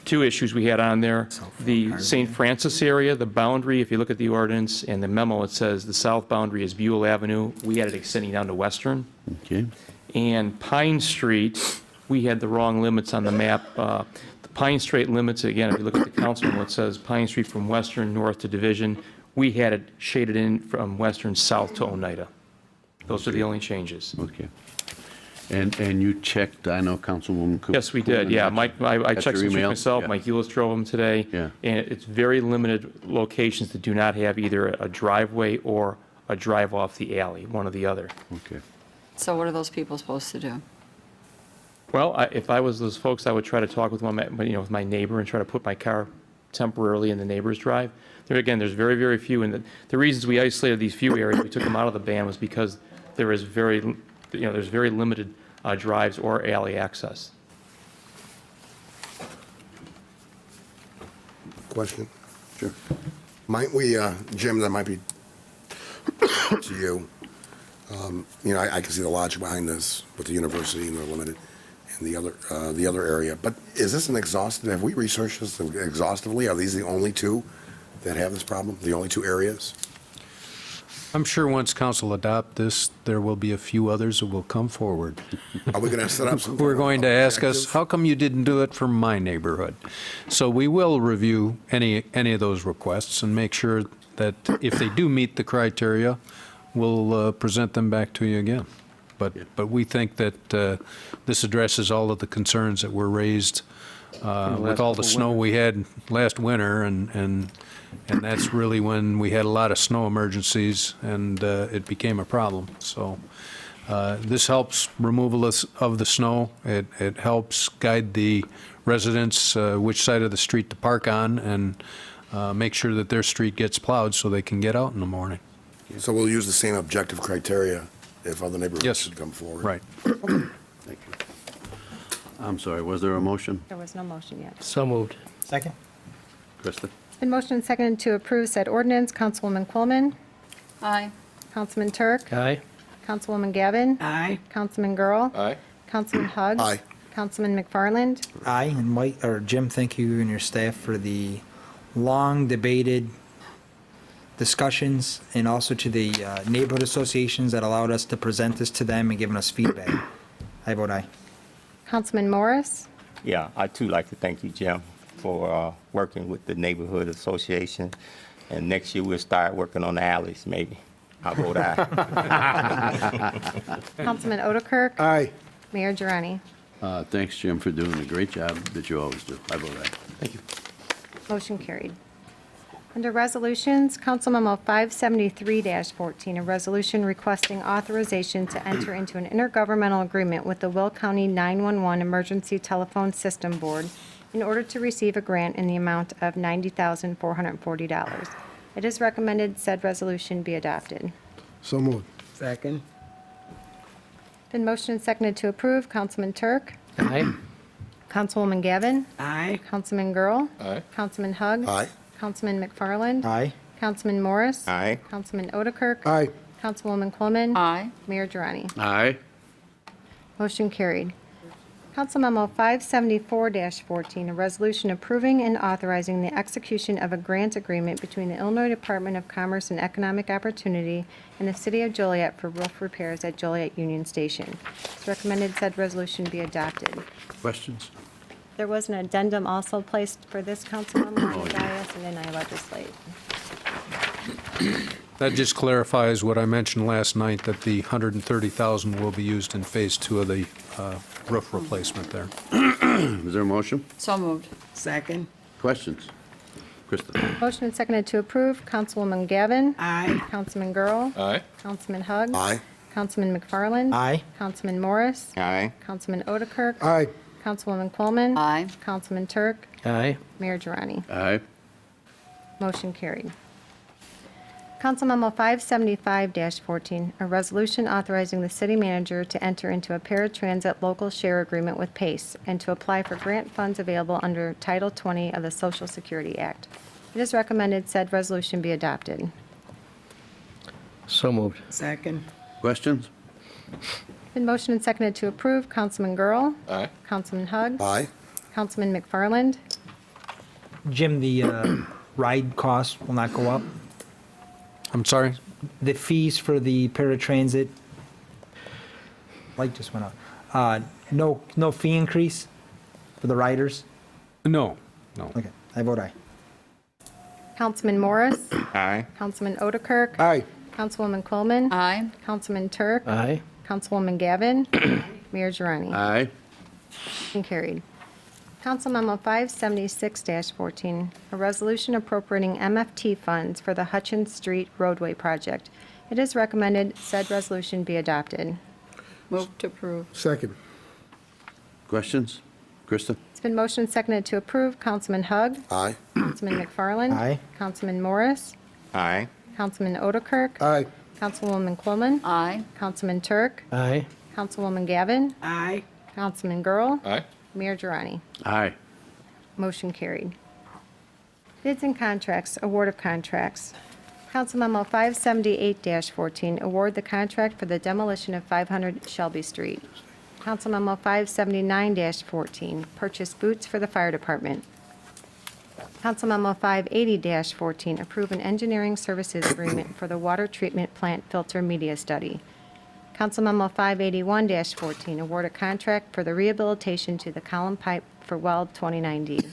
Two issues we had on there. The St. Francis area, the boundary, if you look at the ordinance and the memo, it says the south boundary is Buell Avenue. We had it extending down to Western. Okay. And Pine Street, we had the wrong limits on the map. The Pine Street limits, again, if you look at the council memo, it says Pine Street from Western north to Division. We had it shaded in from Western south to Oneida. Those are the only changes. Okay. And you checked, I know Councilwoman Cooper. Yes, we did, yeah. Mike, I Got checked your some streets email? myself. Yeah. Mike Eulis drove them today. Yeah. And it's very limited locations that do not have either a driveway or a drive off the alley, one or the other. Okay. So what are those people supposed to do? Well, if I was those folks, I would try to talk with with my neighbor and try to put my car temporarily in the neighbor's drive. There again, there's very, very few, and the reasons we isolated these few areas, we took them out of the ban, was because there is there's very limited drives or alley access. Question? Sure. Might we, Jim, that might be to you. I can see the logic behind this with the university and they're limited and the other area. But is this an exhaustive, have we researched this exhaustively? Are these the only two that have this problem? The only two areas? I'm sure once council adopt this, there will be a few others that will come forward. Are we going to set up some? We're going to ask us, how come you didn't do it for my neighborhood? So we will review any of those requests and make sure that if they do meet the criteria, we'll present them back to you again. But we think that this addresses all of the concerns that were raised with all the snow we had last winter, and that's really when we had a lot of snow emergencies, and it became a problem. So this helps removal of the snow. It helps guide the residents which side of the street to park on, and make sure that their street gets plowed so they can get out in the morning. So we'll use the same objective criteria if other neighborhoods Yes. should come forward? Right. Thank you. I'm sorry, was there a motion? There was no motion yet. So moved. Second? Krista? It's been motioned and seconded to approve said ordinance. Councilwoman Coleman, Aye. Councilman Turk, Aye. Councilwoman Gavin, Aye. Councilman Girl, Aye. Councilman Hugg. Aye. Councilman McFarland. Aye, and Mike, or Jim, thank you and your staff for the long debated discussions, and also to the neighborhood associations that allowed us to present this to them and giving us feedback. I vote aye. Councilman Morris. Yeah, I too like to thank you, Jim, for working with the neighborhood association. And next year we'll start working on the alleys, maybe. I vote aye. Councilman Otterkirk. Aye. Mayor Girani. Thanks, Jim, for doing the great job that you always do. I vote aye. Thank you. Motion carried. Under Resolutions, Council Memo 573-14, a resolution requesting authorization to enter into an intergovernmental agreement with the Will County 911 Emergency Telephone System Board in order to receive a grant in the amount of $90,440. It is recommended said resolution be adopted. So moved. Second? Been motioned and seconded to approve. Councilman Turk. Aye. Councilwoman Gavin. Aye. Councilman Girl. Aye. Councilman Hugg. Aye. Councilman McFarland. Aye. Councilman Morris. Aye. Councilman Otterkirk. Aye. Councilwoman Coleman. Aye. Mayor Girani. Aye. Motion carried. Council Memo 574-14, a resolution approving and authorizing the execution of a grant agreement between the Illinois Department of Commerce and Economic Opportunity and the City of Joliet for roof repairs at Joliet Union Station. It's recommended said resolution be adopted. Questions? There was an addendum also placed for this council memo on the dais, and then I legislate. That just clarifies what I mentioned last night, that the $130,000 will be used in Phase 2 of the roof replacement there. Is there a motion? So moved. Second? Questions? Krista? Motion and seconded to approve. Councilwoman Gavin. Aye. Councilman Girl. Aye. Councilman Hugg. Aye. Councilman McFarland. Aye. Councilman Morris. Aye. Councilman Otterkirk. Aye. Councilwoman Coleman. Aye. Councilman Turk. Aye. Mayor Girani. Aye. Motion carried. Council Memo 575-14, a resolution authorizing the city manager to enter into a paratransit local share agreement with PACE and to apply for grant funds available under Title 20 of the Social Security Act. It is recommended said resolution be adopted. So moved. Second. Questions? Been motioned and seconded to approve. Councilman Girl. Aye. Councilman Hugg. Aye. Councilman McFarland. Jim, the ride cost will not go up? I'm sorry? The fees for the paratransit, light just went up. No fee increase for the riders? No, no. Okay, I vote aye. Councilman Morris. Aye. Councilman Otterkirk. Aye. Councilwoman Coleman. Aye. Councilman Turk. Aye. Councilwoman Gavin. Mayor Girani. Aye. Motion carried. Council Memo 576-14, a resolution appropriating MFT funds for the Hutchins Street roadway project. It is recommended said resolution be adopted. Move to approve. Second. Questions? Krista? It's been motioned and seconded to approve. Councilman Hugg. Aye. Councilman McFarland. Aye. Councilman Morris. Aye. Councilman Otterkirk. Aye. Councilwoman Coleman. Aye. Councilman Turk. Aye. Councilwoman Gavin. Aye. Councilman Girl. Aye. Mayor Girani. Aye. Motion carried. Bids and contracts, award of contracts. Council Memo 578-14, award the contract for the demolition of 500 Shelby Street. Council Memo 579-14, purchase boots for the fire department. Council Memo 580-14, approve an engineering services agreement for the water treatment plant filter media study. Council Memo 581-14, award a contract for the rehabilitation to the column pipe for Weld 29D.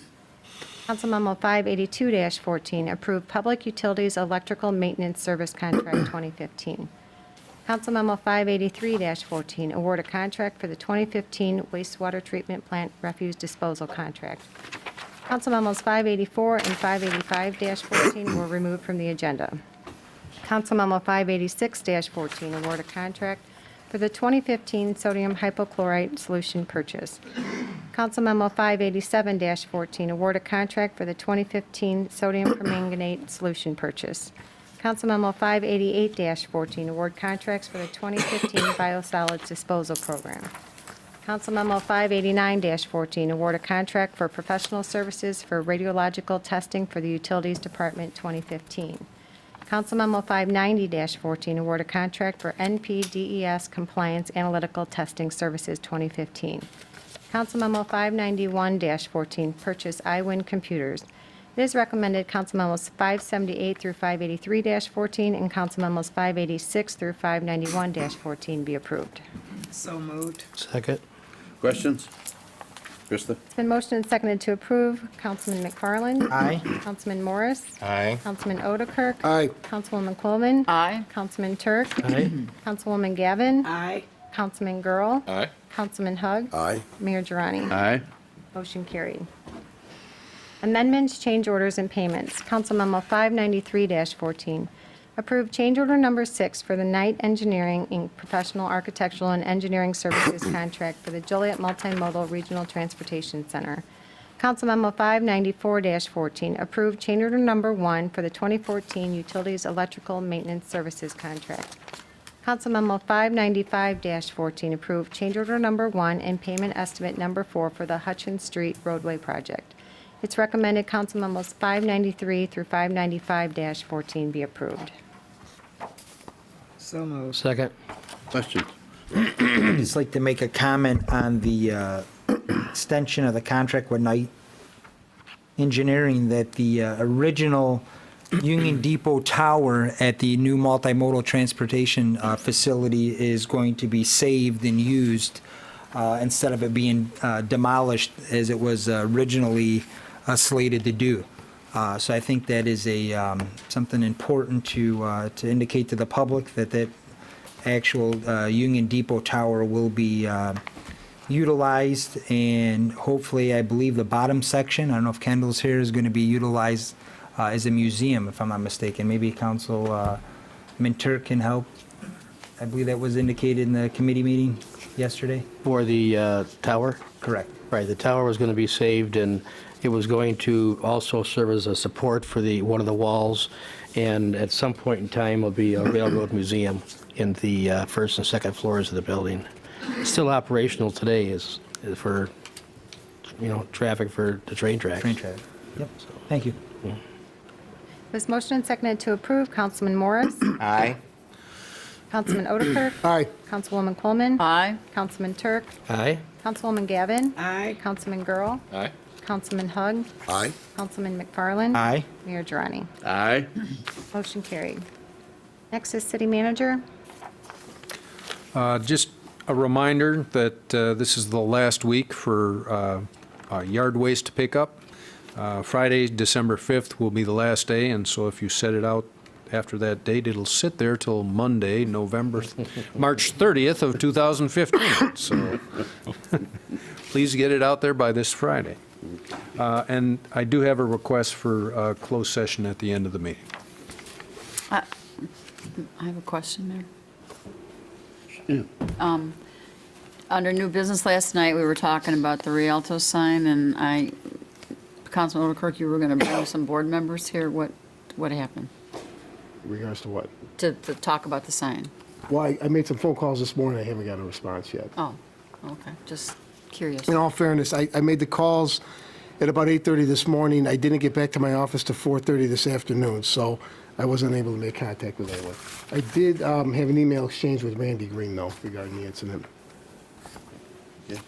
Council Memo 582-14, approve Public Utilities Electrical Maintenance Service Contract 2015. Council Memo 583-14, award a contract for the 2015 wastewater treatment plant refuse disposal contract. Council Memos 584 and 585-14 were removed from the agenda. Council Memo 586-14, award a contract for the 2015 sodium hypochlorite solution purchase. Council Memo 587-14, award a contract for the 2015 sodium permanganate solution purchase. Council Memo 588-14, award contracts for the 2015 biosolids disposal program. Council Memo 589-14, award a contract for professional services for radiological testing for the Utilities Department 2015. Council Memo 590-14, award a contract for NPDES Compliance Analytical Testing Services 2015. Council Memo 591-14, purchase iWin computers. It is recommended Council Memos 578 through 583-14 and Council Memos 586 through 591-14 be approved. So moved. Second. Questions? Krista? It's been motioned and seconded to approve. Councilman McFarland. Aye. Councilman Morris. Aye. Councilman Otterkirk. Aye. Councilwoman Coleman. Aye. Councilman Turk. Aye. Councilwoman Gavin. Aye. Councilman Girl. Aye. Councilman Hugg. Aye. Mayor Girani. Aye. Motion carried. Amendments, change orders, and payments. Council Memo 593-14. Approve change order number 6 for the Knight Engineering, Inc. Professional Architectural and Engineering Services contract for the Joliet Multimodal Regional Transportation Center. Council Memo 594-14. Approve change order number 1 for the 2014 Utilities Electrical Maintenance Services contract. Council Memo 595-14. Approve change order number 1 and payment estimate number 4 for the Hutchins Street roadway project. It's recommended Council Memos 593 through 595-14 be approved. So moved. Second. Questions? I'd just like to make a comment on the extension of the contract with Knight Engineering, that the original Union Depot Tower at the new multimodal transportation facility is going to be saved and used instead of it being demolished as it was originally slated to do. So I think that is a something important to indicate to the public that actual Union Depot Tower will be utilized, and hopefully, I believe the bottom section, I don't know if Kendall's here, is going to be utilized as a museum, if I'm not mistaken. Maybe Councilman Turk can help. I believe that was indicated in the committee meeting yesterday. For the tower? Correct. Right, the tower was going to be saved and It was going to also serve as a support for one of the walls, and at some point in time, will be a railroad museum in the first and second floors of the building. It's still operational today is for, traffic for the train tracks. Train track. Yep. Thank you. There's motion and seconded to approve. Councilman Morris? Aye. Councilman Otterkirk? Aye. Councilwoman Coleman? Aye. Councilman Turk? Aye. Councilwoman Gavin? Aye. Councilman Girl? Aye. Councilman Hug? Aye. Councilman McFarland? Aye. Mayor Girani. Aye. Motion carried. Next is city manager. Just a reminder that this is the last week for yard waste pickup. Friday, December 5th will be the last day, and so if you set it out after that date, it'll sit there till Monday, March 30th of 2015. So please get it out there by this Friday. And I do have a request for a closed session at the end of the meeting. I have a question there. Yeah. Under new business last night, we were talking about the Rialto sign, and Councilman Overkirk, you were going to bring some board members here. What happened? In regards to what? To talk about the sign? Well, I made some phone calls this morning. I haven't got a response yet. Oh, okay, just curious. In all fairness, I made the calls at about 8:30 this morning. I didn't get back to my office till 4:30 this afternoon, so I wasn't able to make contact with anyone. I did have an email exchange with Randy Green, though, regarding the incident. Yeah.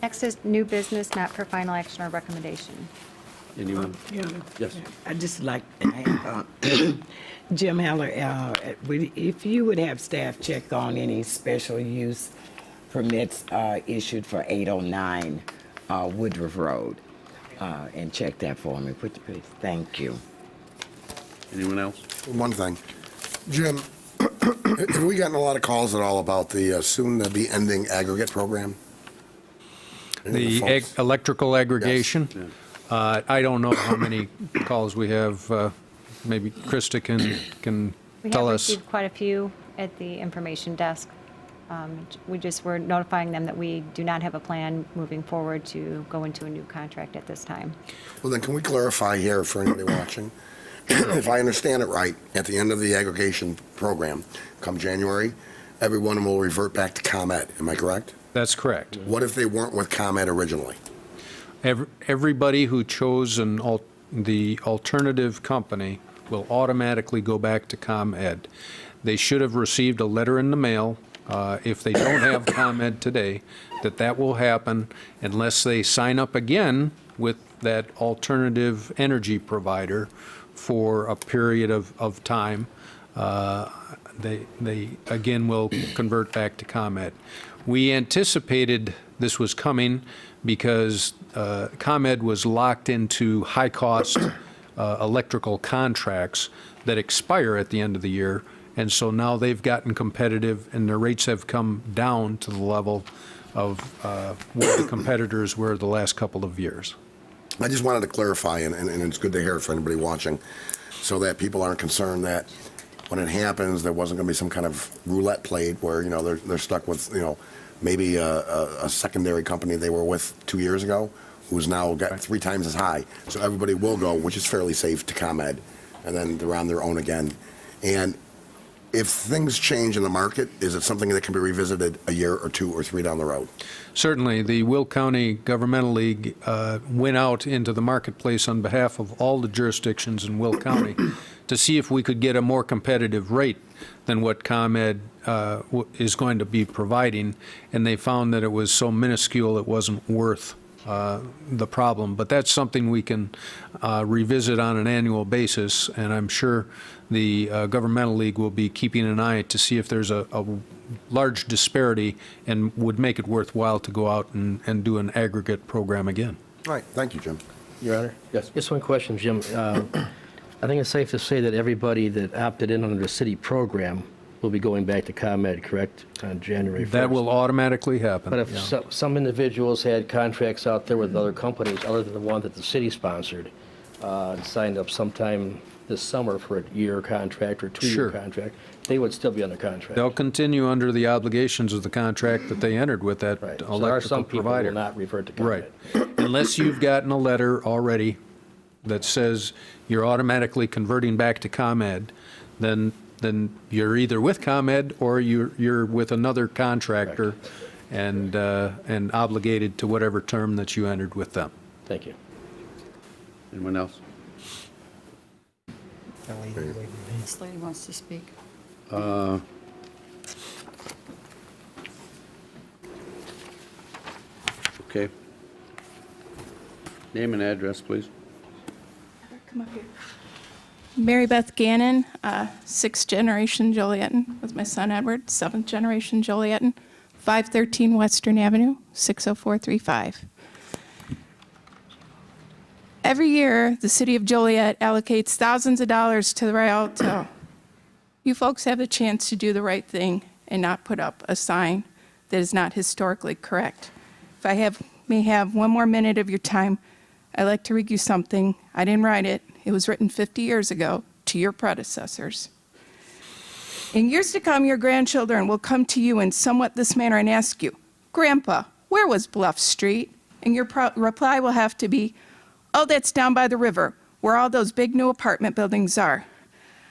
Next is new business, not for final action or recommendation. Anyone? Yes. I'd just like to have Jim Heller, if you would have staff check on any special use permits issued for 809 Woodruff Road, and check that for me, please. Thank you. Anyone else? One thing. Jim, have we gotten a lot of calls at all about the soon-to-be ending aggregate program? The electrical aggregation, I don't know how many calls we have. Maybe Krista can tell We have us. received quite a few at the information desk. We just were notifying them that we do not have a plan moving forward to go into a new contract at this time. Well, then can we clarify here for anybody watching? If I understand it right, at the end of the aggregation program, come January, everyone will revert back to ComEd. Am I correct? That's correct. What if they weren't with ComEd originally? Everybody who chose the alternative company will automatically go back to ComEd. They should have received a letter in the mail, if they don't have ComEd today, that will happen unless they sign up again with that alternative energy provider for a period of time. They again will convert back to ComEd. We anticipated this was coming because ComEd was locked into high-cost electrical contracts that expire at the end of the year, and so now they've gotten competitive and their rates have come down to the level of where the competitors were the last couple of years. I just wanted to clarify, and it's good to hear for anybody watching, so that people aren't concerned that when it happens, there wasn't going to be some kind of roulette played where, they're stuck with, maybe a secondary company they were with 2 years ago who's now got 3 times as high. So everybody will go, which is fairly safe, to ComEd, and then they're on their own again. And if things change in the market, is it something that can be revisited a year or 2 or 3 down the road? Certainly, the Will County Governmental League went out into the marketplace on behalf of all the jurisdictions in Will County to see if we could get a more competitive rate than what ComEd is going to be providing, and they found that it was so minuscule it wasn't worth the problem. But that's something we can revisit on an annual basis, and I'm sure the Governmental League will be keeping an eye to see if there's a large disparity and would make it worthwhile to go out and do an aggregate program again. All right, thank you, Jim. Your Honor? Yes. Just one question, Jim. I think it's safe to say that everybody that opted in under the city program will be going back to ComEd, correct, on January 1st? That will automatically happen. But if yeah. some individuals had contracts out there with other companies other than the one that the city sponsored, and signed up sometime this summer for a year contract or two-year Sure. contract, they would still be under contract. They'll continue under the obligations of the contract that they entered with that Right. So there are some electrical people who provider. will not revert to Right. ComEd. Unless you've gotten a letter already that says you're automatically converting back to ComEd, then you're either with ComEd or you're with another contractor and obligated to whatever term that you entered with them. Thank you. Anyone else? This lady wants to speak. Okay. Name and address, please. Come up here. Mary Beth Gannon, sixth generation Jolietan with my son Edward, seventh generation Jolietan, 513 Western Avenue, 60435. Every year, the city of Joliet allocates thousands of dollars to the Rialto. You folks have the chance to do the right thing and not put up a sign that is not historically correct. If I may have one more minute of your time, I'd like to read you something. I didn't write it. It was written 50 years ago to your predecessors. In years to come, your grandchildren will come to you in somewhat this manner and ask you, Grandpa, where was Bluff Street? And your reply will have to be, oh, that's down by the river, where all those big new apartment buildings are.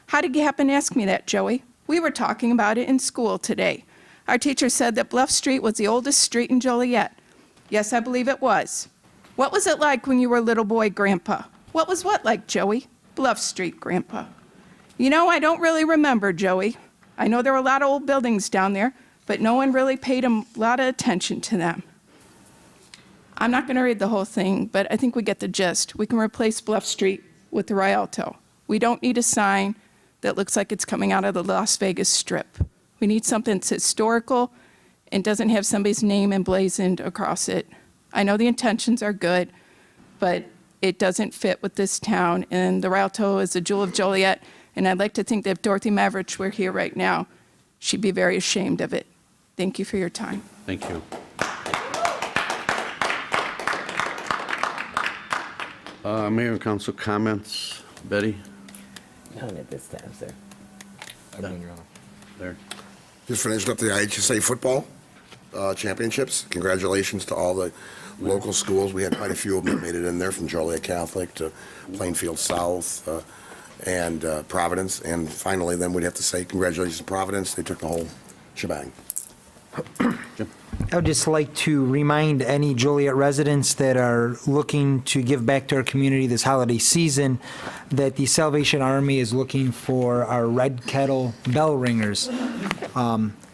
How did you happen to ask me that, Joey? We were talking about it in school today. Our teacher said that Bluff Street was the oldest street in Joliet. Yes, I believe it was. What was it like when you were a little boy, Grandpa? What was what like, Joey? Bluff Street, Grandpa. You know, I don't really remember, Joey. I know there were a lot of old buildings down there, but no one really paid a lot of attention to them. I'm not going to read the whole thing, but I think we get the gist. We can replace Bluff Street with the Rialto. We don't need a sign that looks like it's coming out of the Las Vegas Strip. We need something that's historical and doesn't have somebody's name emblazoned across it. I know the intentions are good, but it doesn't fit with this town, and the Rialto is a jewel of Joliet, and I'd like to think that if Dorothy Maverich were here right now, she'd be very ashamed of it. Thank you for your time. Thank you. Mayor and council comments. Betty? None at this time, sir. None, Your Honor. There. Just finished up the IHSA football championships. Congratulations to all the local schools. We had quite a few of them that made it in there, from Joliet Catholic to Plainfield South and Providence. And finally, then we'd have to say congratulations to Providence. They took the whole shebang. I would just like to remind any Joliet residents that are looking to give back to our community this holiday season that the Salvation Army is looking for our Red Kettle bell ringers.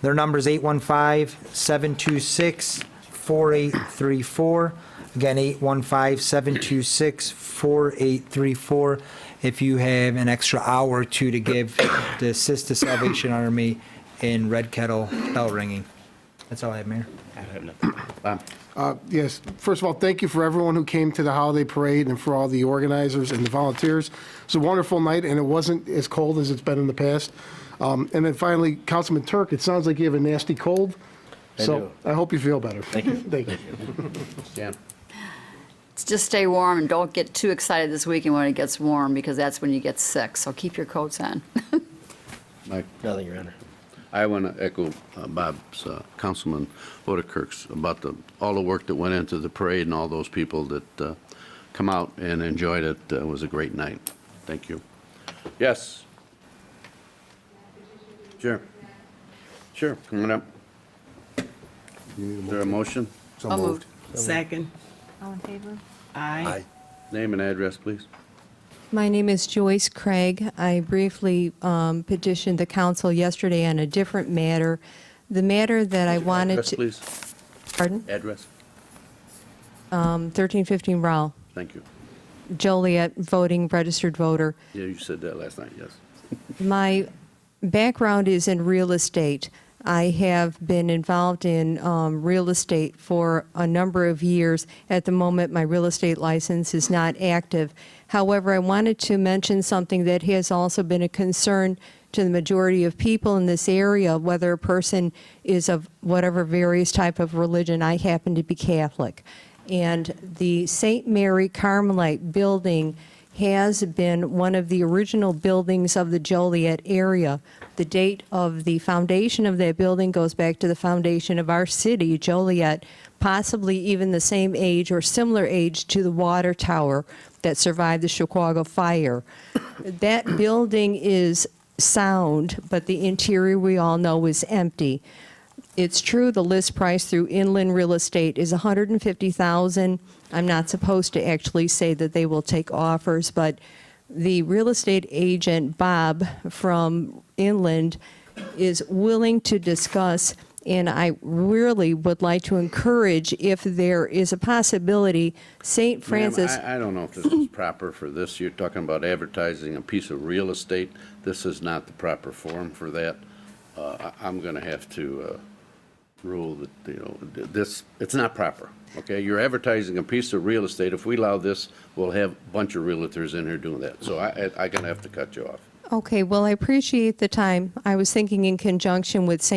Their number is 815-726-4834. Again, 815-726-4834. If you have an extra hour or two to give to assist the Salvation Army in Red Kettle bell ringing. That's all I have, Mayor. I have nothing. Bob? Yes, first of all, thank you for everyone who came to the holiday parade and for all the organizers and the volunteers. It's a wonderful night, and it wasn't as cold as it's been in the past. And then finally, Councilman Turk, it sounds like you have a nasty cold, so I hope you feel better. Thank you. Thank you. Jan? Just stay warm and don't get too excited this weekend when it gets warm, because that's when you get sick, so keep your coats on. Mike? Nothing, Your Honor. I want to echo Bob's, Councilman Odekirk's about all the work that went into the parade and all those people that come out and enjoyed it. It was a great night. Thank you. Yes? Sure. Sure, coming up. Is there a motion? So I'll moved. Second. All in favor? Aye. Name and address, please. My name is Joyce Craig. I briefly petitioned the council yesterday on a different matter. The matter that I wanted Address, to... please. Pardon? Address. 1315 Rowell, Thank you. Joliet, voting, registered voter. Yeah, you said that last night, yes. My background is in real estate. I have been involved in real estate for a number of years. At the moment, my real estate license is not active. However, I wanted to mention something that has also been a concern to the majority of people in this area, whether a person is of whatever various type of religion. I happen to be Catholic. And the St. Mary Carmelite building has been one of the original buildings of the Joliet area. The date of the foundation of that building goes back to the foundation of our city, Joliet, possibly even the same age or similar age to the water tower that survived the Chicago fire. That building is sound, but the interior, we all know, is empty. It's true the list price through Inland Real Estate is $150,000. I'm not supposed to actually say that they will take offers, but the real estate agent, Bob, from Inland, is willing to discuss, and I really would like to encourage, if there is a possibility, St. Francis... Ma'am, I don't know if this is proper for this. You're talking about advertising a piece of real estate. This is not the proper forum for that. I'm going to have to rule that, this, it's not proper, okay? You're advertising a piece of real estate. If we allow this, we'll have a bunch of realtors in here doing that. So I'm going to have to cut you off. Okay, well, I appreciate the time. I was thinking in conjunction with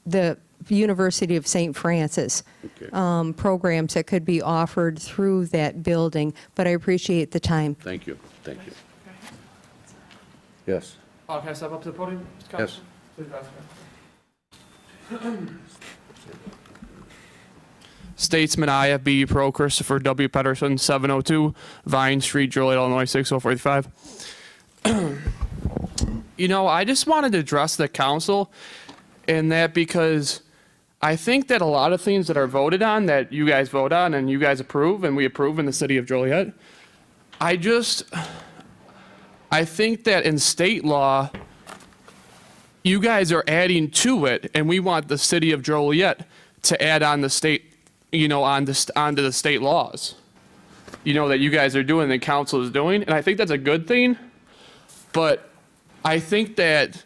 the University of St. Francis, Okay. programs that could be offered through that building, but I appreciate the time. Thank you. Thank you. Yes. Can I step up to the podium? Mr. Yes. Please, Vice Mayor. Statesman IFB Pro Christopher W. Pedersen, 702 Vine Street, Joliet, Illinois, 60485. I just wanted to address the council in that, because I think that a lot of things that are voted on, that you guys vote on and you guys approve and we approve in the city of Joliet, I think that in state law, you guys are adding to it, and we want the city of Joliet to add on the state, onto the state laws, that you guys are doing, the council is doing. And I think that's a good thing. But I think that,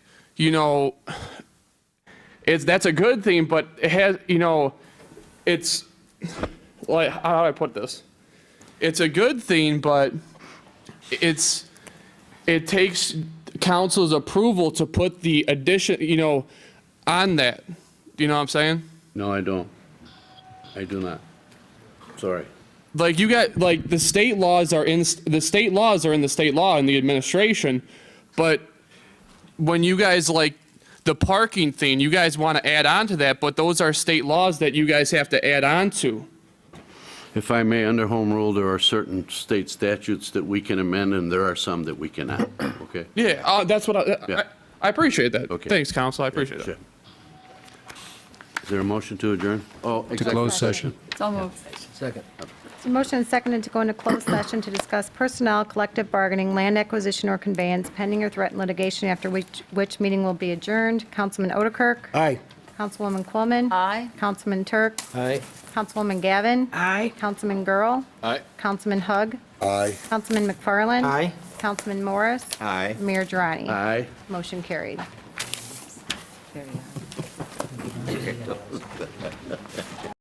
that's a good thing, but it has, it's like, how do I put this? It's a good thing, but it takes council's approval to put the addition, on that. Do you know what I'm saying? No, I don't. I do not. Sorry. Like the state laws are in the state law in the administration, but when you guys the parking thing, you guys want to add on to that, but those are state laws that you guys have to add on to. If I may, under home rule, there are certain state statutes that we can amend, and there are some that we cannot, okay? Yeah, that's what Yeah. I appreciate that. Okay. Thanks, council. I appreciate Sure. that. Is there a motion to adjourn? Oh, To executive close session. So moved. Second. So motion is seconded to go into closed session to discuss personnel, collective bargaining, land acquisition or conveyance, pending or threatened litigation, after which meeting will be adjourned. Councilman Otterkirk? Aye. Councilwoman Coleman? Aye. Councilman Turk? Aye. Councilwoman Gavin? Aye. Councilman Girl? Aye. Councilman Hug? Aye. Councilman McFarland? Aye. Councilman Morris? Aye. Mayor Durrani? Aye. Motion carried. Very odd.